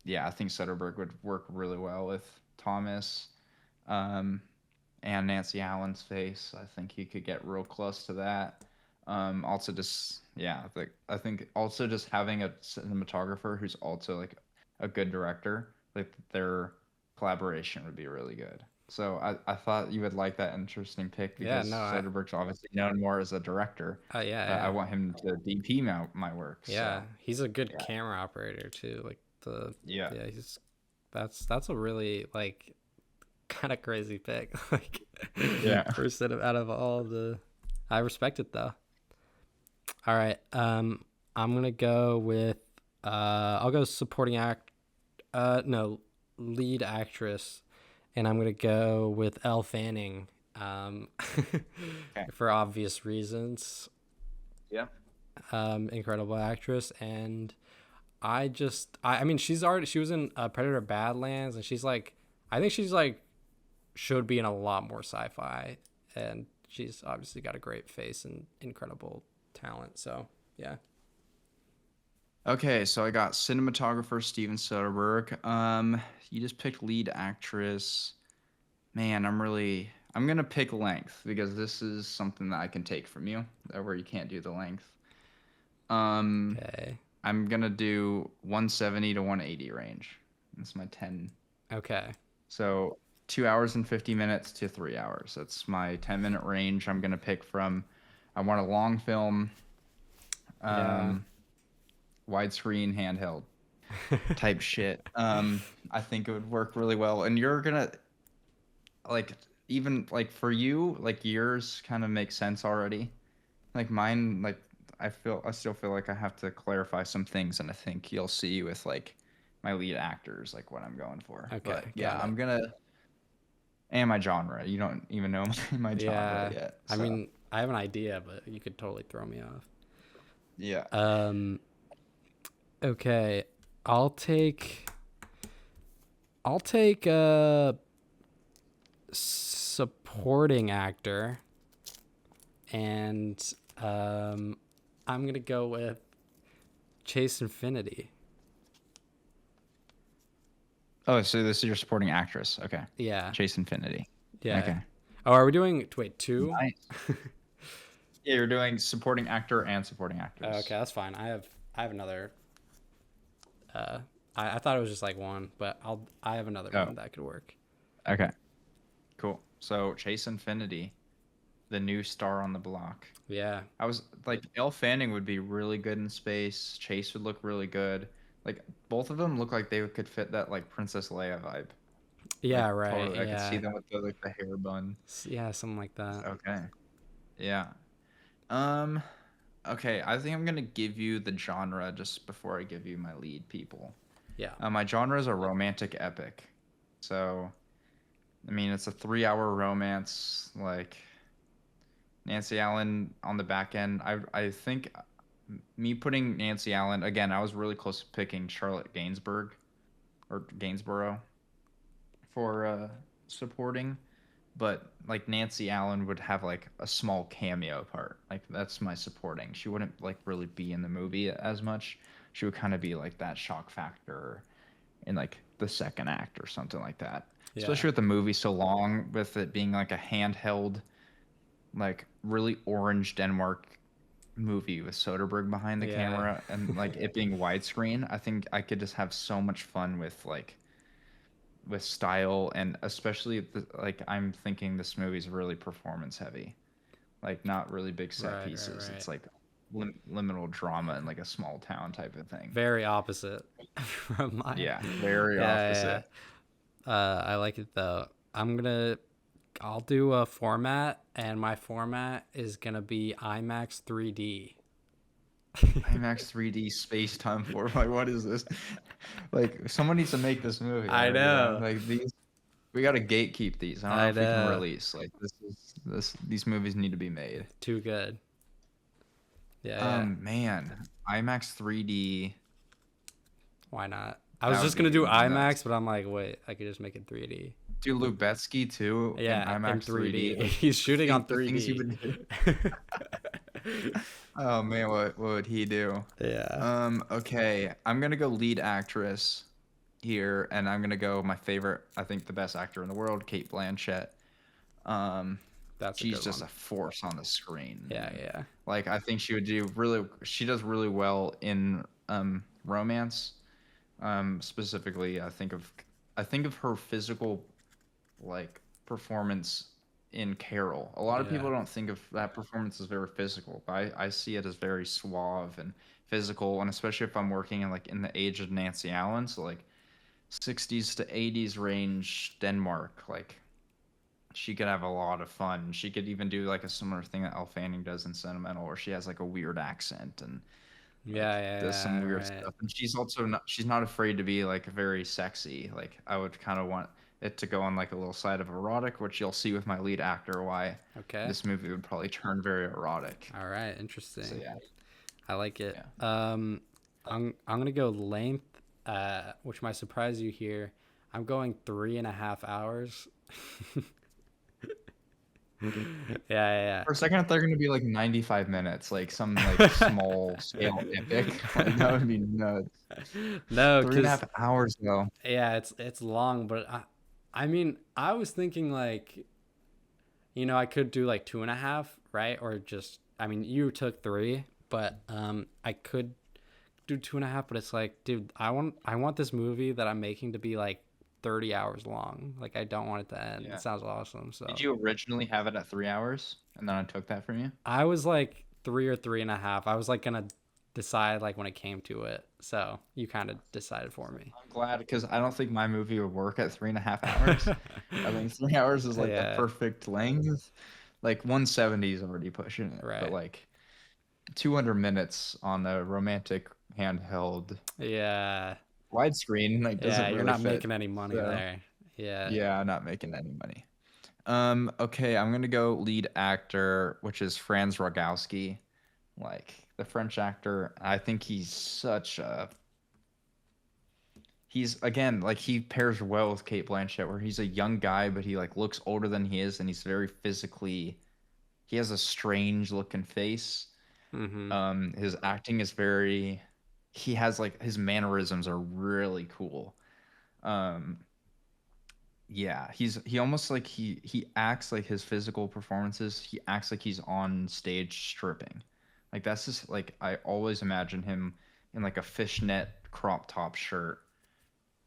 yeah, I think Soderbergh would work really well with Thomas. Um, and Nancy Allen's face. I think he could get real close to that. Also, just yeah, I think also just having a cinematographer who's also like a good director, like their collaboration would be really good. So I thought you would like that interesting pick yeah. because No, Soderbergh's obviously known more as a director, yeah, but I yeah. want him to DP my work. Yeah, So he's a good yeah, camera operator too. Like the yeah, yeah, he's that's a really like kind of crazy pick. Like yeah. for out of all the, I respect it though. All right, I'm gonna go with I'll go supporting act. No, lead actress, and I'm gonna go with Elle Fanning. Um, Okay. for obvious reasons. Yeah. Incredible actress, and I mean she was in Predator Badlands, and she's like I think she's like should be in a lot more sci-fi, and she's obviously got a great face and incredible talent. So yeah, Okay, so I got cinematographer Steven Soderbergh. You just picked lead actress. Man, I'm gonna pick length because this is something that I can take from you, where you can't do the length. Um, okay, I'm gonna do 170 to 180 range. That's my 10. okay, So 2 hours and 50 minutes to 3 hours. That's my 10-minute range. I'm gonna pick from. I want a long film, yeah, um, widescreen, handheld type shit. I think it would work really well. And you're gonna like even like for you, like yours kind of makes sense already. Like mine, like I still feel like I have to clarify some things, and I think you'll see with like my lead actors, like what I'm going for. But okay, yeah, got it. I'm gonna and my genre. You don't even know my genre Yeah, yet, I so mean I have an idea, but you could totally throw me off. yeah. Um, okay, I'll take I'll take a supporting actor, and I'm gonna go with Chase Infinity. Oh, so this is your supporting actress. Okay, Yeah, Chase Infinity. yeah. Okay, Oh, are we doing? Wait, two? nice. Yeah, you're doing supporting actor and supporting Okay, actress. that's fine. I have another. Uh, I thought it was just like one, but I have another Oh, one that could work. okay, cool. So Chase Infinity, the new star on the block. Yeah, I was like, Elle Fanning would be really good in space. Chase would look really good. Like both of them look like they could fit that like Princess Leia vibe. Like yeah, right, totally, I could see yeah, them with the like the hair bun. yeah, something like that. Okay. Yeah. Um. Okay. I think I'm gonna give you the genre just before I give you my lead people. Yeah, My genre is a romantic epic. So, I mean, it's a 3 hour romance. Like Nancy Allen on the back end. I think. Me putting Nancy Allen again. I was really close to picking Charlotte Gainsborough for supporting, but like Nancy Allen would have like a small cameo part. Like that's my supporting. She wouldn't like really be in the movie as much. She would kind of be like that shock factor in like the second act or something like that. Yeah. Especially with the movie so long, with it being like a handheld, like really orange Denmark movie with Soderbergh behind the Yeah. camera and like it being widescreen. I think I could just have so much fun with like with style and especially like I'm thinking this movie's really performance heavy, like not really big set Right, right, pieces. right. It's like liminal drama in like a small town type of thing. Very opposite from mine. Yeah, very Yeah, opposite. yeah. I like it though. I'll do a format, and my format is gonna be IMAX 3D. IMAX 3D space time for like what is this? Like someone needs to make this movie. I know. Like these we gotta gatekeep these. I don't know I if we can know. release. Like these movies need to be made. Too good. Yeah, yeah. Man, IMAX 3D, Why not? I was that would just gonna be do nuts. IMAX, but I'm like, wait, I could just make it 3D. Do Lubetsky too in Yeah, in IMAX 3D. 3D. Like He's shooting on the things he 3D. would do. Oh man, what would he do? Yeah, Okay, I'm gonna go lead actress here, and I'm gonna go my favorite. I think the best actor in the world, Kate Blanchett. Um, that's a she's good just one. a force on the screen, Yeah, man. yeah. Like I think she would do really. She does really well in romance. Specifically, I think of her physical like performance in Carol. A lot of Yeah. people don't think of that performance as very physical, but I see it as very suave and physical, and especially if I'm working in like in the age of Nancy Allen, so like 60s to 80s range Denmark, like she could have a lot of fun. She could even do like a similar thing that Elle Fanning does in Sentimental, where she has like a weird accent and Yeah, like yeah, does some yeah, weird right. stuff. And she's not afraid to be like very sexy. Like I would kind of want it to go on like a little side of erotic, which you'll see with my lead actor why Okay. this movie would probably turn very erotic. All right, So interesting. yeah, I like it. yeah. I'm gonna go length, which might surprise you here. I'm going 3.5 hours. Yeah, yeah, For a second, I thought they were gonna be like 95 minutes, like some like small scale epic. Like that would be nuts. yeah. No, Three and a because half hours though. yeah, it's long, but I mean, I was thinking like, I could do like 2.5, right? Or just, I mean, you took three, but I could do 2.5. But it's like, dude, I want this movie that I'm making to be like 30 hours long. Like, I don't want it to end. It Yeah. sounds awesome. Did So you originally have it at 3 hours, and then I took that from you? I was like 3 or 3.5. I was like gonna decide like when it came to it. So you kind of decided for me. I'm glad because I don't think my movie would work at 3.5 hours. I think 3 hours is like the Yeah, perfect length. Like 170 is already pushing it, but right. like 200 minutes on a romantic handheld Yeah, widescreen like yeah. doesn't You're really not fit. making any money So there. Yeah. yeah, I'm not making any money. Okay, I'm gonna go lead actor, which is Franz Rogowski, like the French actor. I think he's again like he pairs well with Kate Blanchett, where he's a young guy, but he like looks older than he is, and he's very physically. He has a strange looking face. Mm-hmm. His acting is very. He has like his mannerisms are really cool. Um, yeah, he almost like he acts like his physical performances. He acts like he's on stage stripping. Like that's just like I always imagine him in like a fishnet crop top shirt,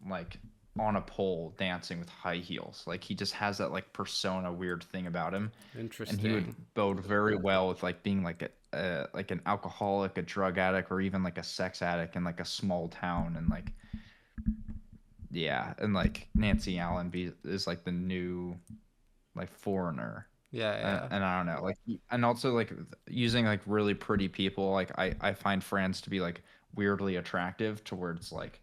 like on a pole dancing with high heels. Like he just has that like persona weird thing about him, and he would Interesting. bode very well with like being like a like an alcoholic, a drug addict, or even like a sex addict in like a small town, and like yeah, and like Nancy Allen is like the new like foreigner, Yeah, yeah. and I don't know, like and also like using like really pretty people. Like I find Franz to be like weirdly attractive towards like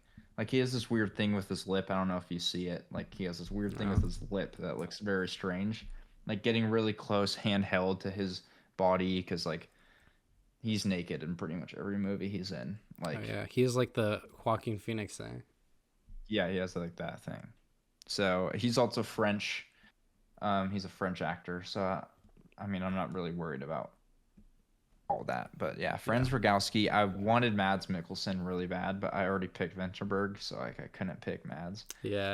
he has this weird thing with his lip. I don't know if you see it. Like he has this weird thing No. with his lip that looks very strange. Like getting really close, handheld to his body, because like he's naked in pretty much every movie he's in. Oh Like, yeah, he is like the Joaquin Phoenix thing. yeah, he has like that thing. So he's also French. He's a French actor. So I mean, I'm not really worried about all that. But yeah, Yeah. Franz Rogowski. I wanted Mads Mikkelsen really bad, but I already picked Venterberg, so like I couldn't pick Mads.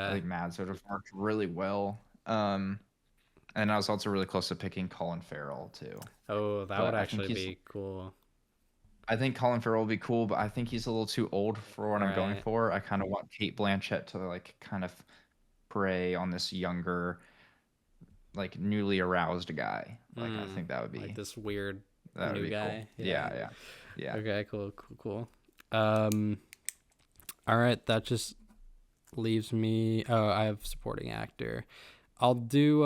I Yeah. think Mads would have worked really well. And I was also really close to picking Colin Farrell too. Oh, that would But I think actually he's be cool. I think Colin Farrell will be cool, but I think he's a little too old for what I'm going Right. for. I kind of want Kate Blanchett to like kind of prey on this younger, like newly aroused guy. Like I Mm, think like this weird that would new be cool. guy. Yeah. Yeah, yeah, yeah. Okay, cool. Um, all right, that just leaves me. Oh, I have supporting actor. I'll do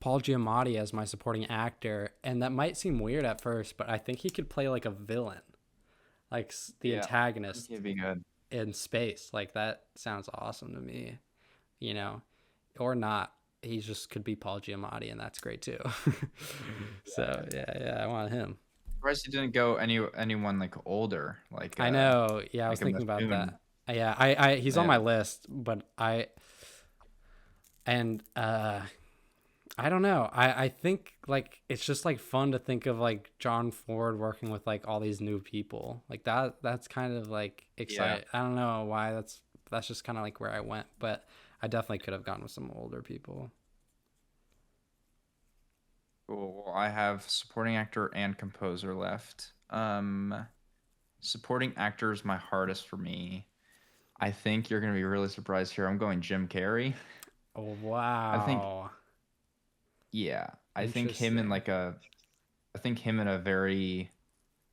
Paul Giamatti as my supporting actor, and that might seem weird at first, but I think he could play like a villain, like the Yeah, I think antagonist he'd be good. in space. Like that sounds awesome to me, you know, or not. He just could be Paul Giamatti, and that's great too. Yeah, So yeah. yeah, I want him. Surprised he didn't go anyone like older, I know. Yeah, I was like a thinking about Mifune. that. Yeah, I he's on Yeah, my list, but and I don't know. I think like it's just like fun to think of like John Ford working with like all these new people. Like that's kind of like yeah. exciting. I don't know why that's just kind of like where I went, but I definitely could have gone with some older people. Cool. Well, I have supporting actor and composer left. Supporting actor is my hardest for me. I think you're gonna be really surprised here. I'm going Jim Carrey. Oh, I think, wow. yeah, I think him in Interesting. like a, I think him in a very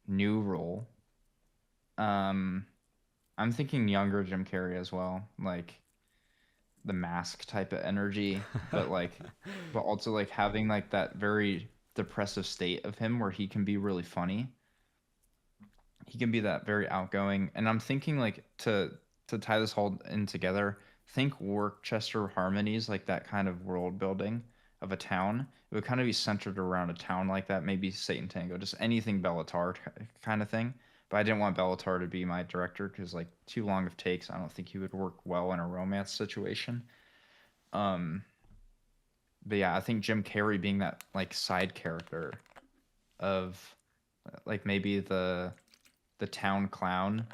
new role. Um, I'm thinking younger Jim Carrey as well, like the mask type of energy, but also like having like that very depressive state of him where he can be really funny. He can be that very outgoing, and I'm thinking like to tie this whole in together, think Worcester harmonies, like that kind of world building of a town. It would kind of be centered around a town like that, maybe Satan Tango, just anything Bellatar kind of thing. But I didn't want Bellatar to be my director because like too long of takes. I don't think he would work well in a romance situation. um but yeah, I think Jim Carrey being that like side character of like maybe the town clown,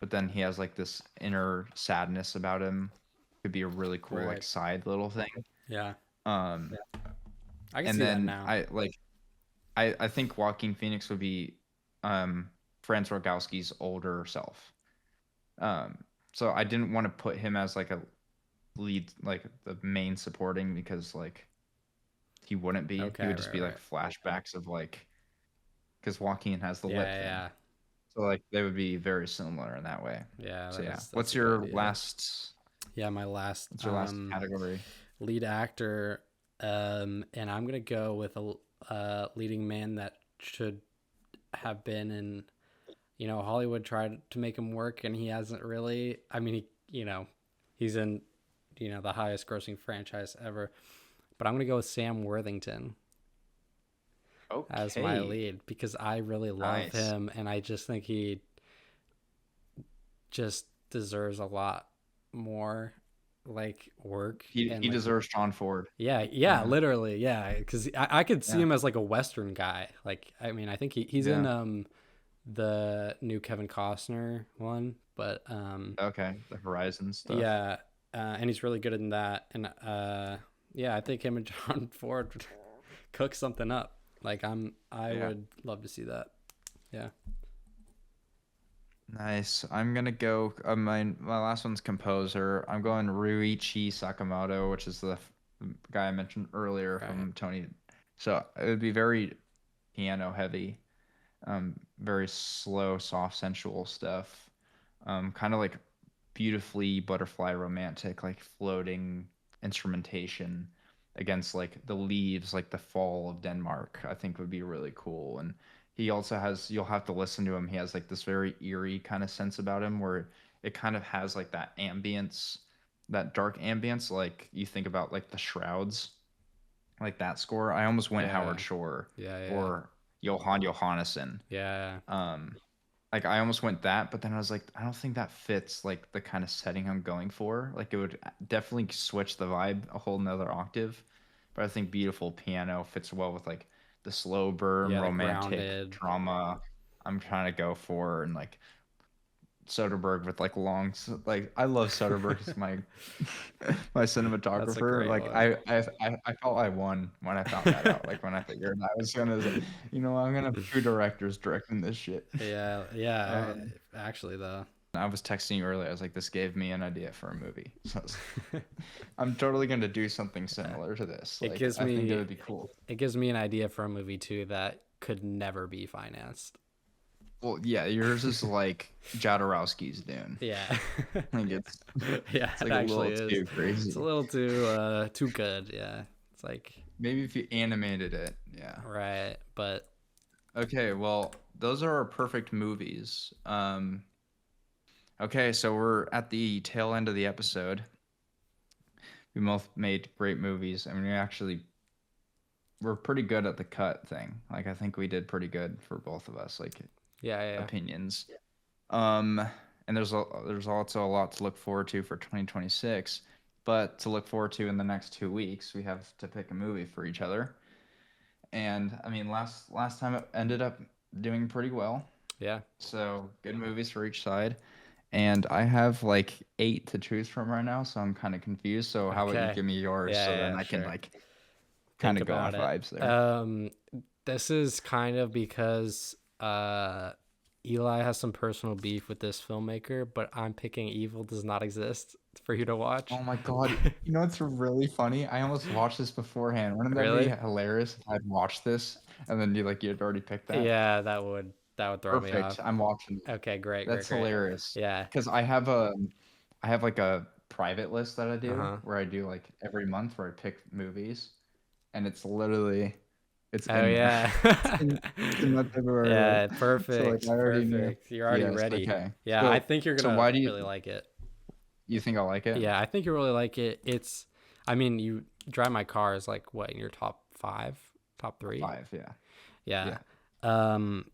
but then he has like this inner sadness about him. Could be a really cool like Right. side little thing. Yeah. Um, I can and see that then now. I think Joaquin Phoenix would be Franz Rogowski's older self. Um, so I didn't want to put him as like a lead, like the main supporting, because like he wouldn't be. He Okay, would just be like right. flashbacks of like because Joaquin has the lip thing. Yeah. So like they would be very similar in that way. Yeah, So yeah, that's a good idea. Yeah, what's your last category? lead actor, and I'm gonna go with a leading man that should have been in. Hollywood tried to make him work, and he hasn't really. I mean, he's in, the highest grossing franchise ever. But I'm gonna go with Sam Worthington as my Okay. lead because I really love Nice. him, and I just think he just deserves a lot more like work and He like deserves John Ford. yeah, Yeah. literally, yeah, because I could see Yeah. him as like a Western guy. Like, I mean, I think he's in Yeah. the new Kevin Costner one, but Okay. The Horizon stuff. yeah, and he's really good in that, and yeah, I think him and John Ford would cook something up. Like I Yeah. would love to see that. Yeah. Nice. I'm gonna go. My last one's composer. I'm going Ruichi Sakamoto, which is the guy I mentioned earlier Right. from Tony. So it would be very piano heavy, very slow, soft, sensual stuff. Kind of like beautifully butterfly romantic, like floating instrumentation against like the leaves, like the fall of Denmark, I think would be really cool. And he also has, you'll have to listen to him. He has like this very eerie kind of sense about him where it kind of has like that ambience, that dark ambience, like you think about like the Shrouds, like that score. I almost went Howard Yeah. Shore Yeah. or Johan Johannesson. Yeah. Um, like I almost went that, but then I was like, I don't think that fits like the kind of setting I'm going for. Like it would definitely switch the vibe a whole nother octave. But I think Beautiful Piano fits well with like the slow burn, Yeah, the romantic grounded. drama I'm trying to go for, and like Soderbergh with like long, like I love Soderbergh as my my That's a cinematographer. great Like one. I felt I won when I found that out. Like when I figured I was gonna, I'm gonna have two directors directing this shit. Yeah, yeah. Um, Actually, though. I was texting you earlier. I was like, this gave me an idea for a movie. So I'm totally gonna do something similar to this. it Like gives I think it me would be cool. it gives me an idea for a movie too that could never be financed. Well, yeah, yours is like Jodorowsky's Dune. Yeah. Like it's Yeah, it's it like a actually little is. too It's a crazy. little too good. Yeah. It's like Maybe if you animated it, yeah. right, but Okay, well, those are our perfect movies. Okay, so we're at the tail end of the episode. We both made great movies. I mean, we're pretty good at the cut thing. Like, I think we did pretty good for both of us, like yeah, yeah, opinions. Um, and there's also a lot to look forward to for 2026. But to look forward to in the next 2 weeks, we have to pick a movie for each other. And I mean, last time it ended up doing pretty well. yeah. So good movies for each side. And I have like eight to choose from right now, so I'm kind of confused. So how about you Okay. give me yours so Yeah, then yeah, I can sure. like kind Think of go off about it. vibes there. This is kind of because Eli has some personal beef with this filmmaker, but I'm picking Evil Does Not Exist for you to watch. Oh my God. You know what's really funny? I almost watched this beforehand. Wouldn't that be Really? hilarious if I'd watched this and then you'd already picked that? Yeah, that would throw me off. Perfect. I'm watching it. Okay, great, great, That's great. hilarious. Yeah. Because I have like a private list that I do Uh-huh. where I do like every month where I pick movies, and it's literally it's Oh in there. yeah. It's in my February list. Yeah, So like I perfect. already knew. Perfect. You're already Yes. ready. Okay. Yeah, I So think you're so gonna why do really like it. you think I'll like it? Yeah, I think you really like it. I mean, you Drive My Car is like what in your top five, top three? Five. Yeah. Yeah. Yeah. Um,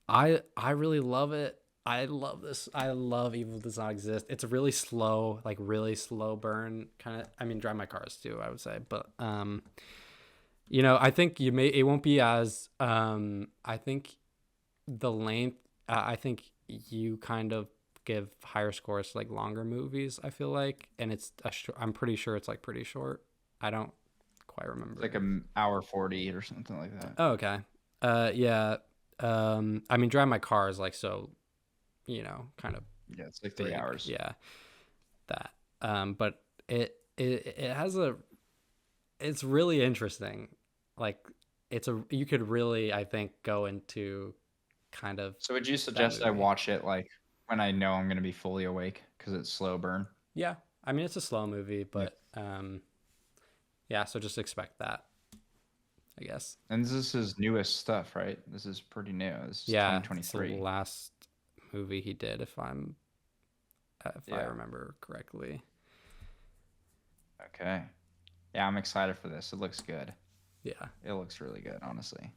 I really love it. I love this. I love Evil Does Not Exist. It's a really slow, like really slow burn kind of. I mean, Drive My Cars too, I would say, but I think it won't be as I think the length. I think you kind of give higher scores to like longer movies. I feel like, and I'm pretty sure it's like pretty short. I don't quite It's like remember. an hour 40 or something like that. Oh, okay. Yeah. I mean, Drive My Car is like so, kind of Yeah. It's like three big. hours. Yeah, that. But it has a. It's really interesting. Like, you could really, I think, go into kind of So would you that suggest I movie. watch it like when I know I'm gonna be fully awake because it's slow burn? Yeah, I mean, it's a slow movie, Yeah. but yeah. So just expect that, I guess. And this is his newest stuff, right? This is pretty new. This is Yeah, it's the 2023. last movie he did, if I Yeah. remember correctly. Okay. Yeah, I'm excited for this. It looks good. Yeah. It looks really good, honestly.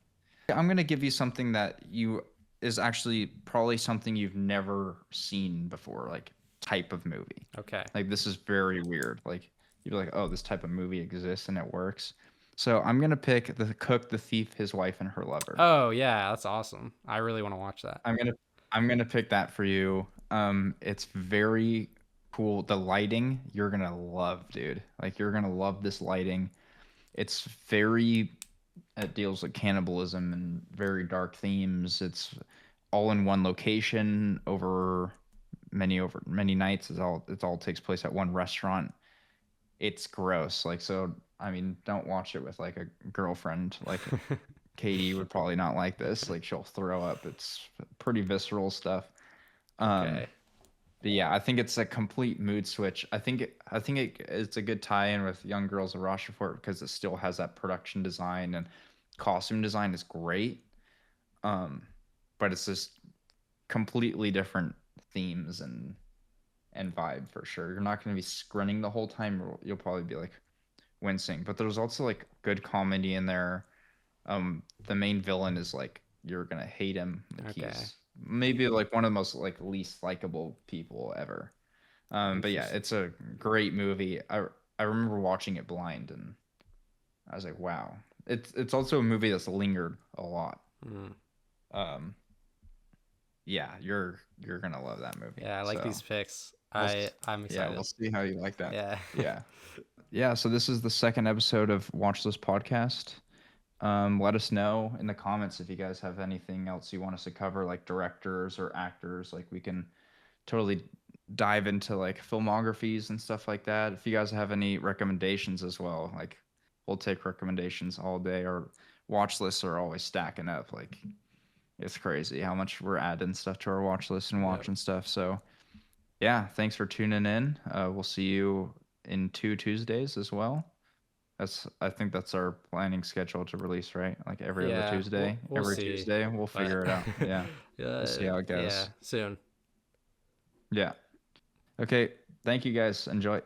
I'm gonna give you something that you is actually probably something you've never seen before, like type of movie. Okay. Like this is very weird. Like you'd be like, oh, this type of movie exists and it works. So I'm gonna pick The Cook, the Thief, His Wife, and Her Lover. Oh yeah, that's awesome. I really want to watch that. I'm gonna I'm gonna pick that for you. It's very cool. The lighting you're gonna love, dude. Like you're gonna love this lighting. It's very it deals with cannibalism and very dark themes. It's all in one location over many nights. It all takes place at one restaurant. It's gross. Like so I mean, don't watch it with like a girlfriend. Like Katie would probably not like this. Like she'll throw up. It's pretty visceral stuff. Um, Okay. but yeah, I think it's a complete mood switch. It's a good tie-in with Young Girls of Rochefort because it still has that production design and costume design is great. Um, but it's just completely different themes and vibe for sure. You're not going to be grinning the whole time. You'll probably be like wincing. But there's also like good comedy in there. The main villain is like you're gonna hate him. Like Okay. he's maybe like one of the most like least likable people ever. But yeah, Interesting. it's a great movie. I remember watching it blind, and I was like, wow. It's also a movie that's lingered a lot. Mm. Um, yeah, you're gonna love that movie. Yeah, I like So these picks. we'll I'm yeah, we'll excited. see how you like that. Yeah. Yeah, yeah. So this is the second episode of Watch This Podcast. Let us know in the comments if you guys have anything else you want us to cover, like directors or actors. Like we can totally dive into like filmographies and stuff like that. If you guys have any recommendations as well, like we'll take recommendations all day. Our watch lists are always stacking up. Like it's crazy how much we're adding stuff to our watch list and Yep. watching stuff. So yeah, thanks for tuning in. We'll see you in 2 Tuesdays as well. I think that's our planning schedule to release, right? Like every other Yeah, Tuesday. we'll Every see. Tuesday, we'll But figure it out. Yeah. We'll see how it yeah, goes. soon. Yeah. Okay. Thank you guys. Enjoy.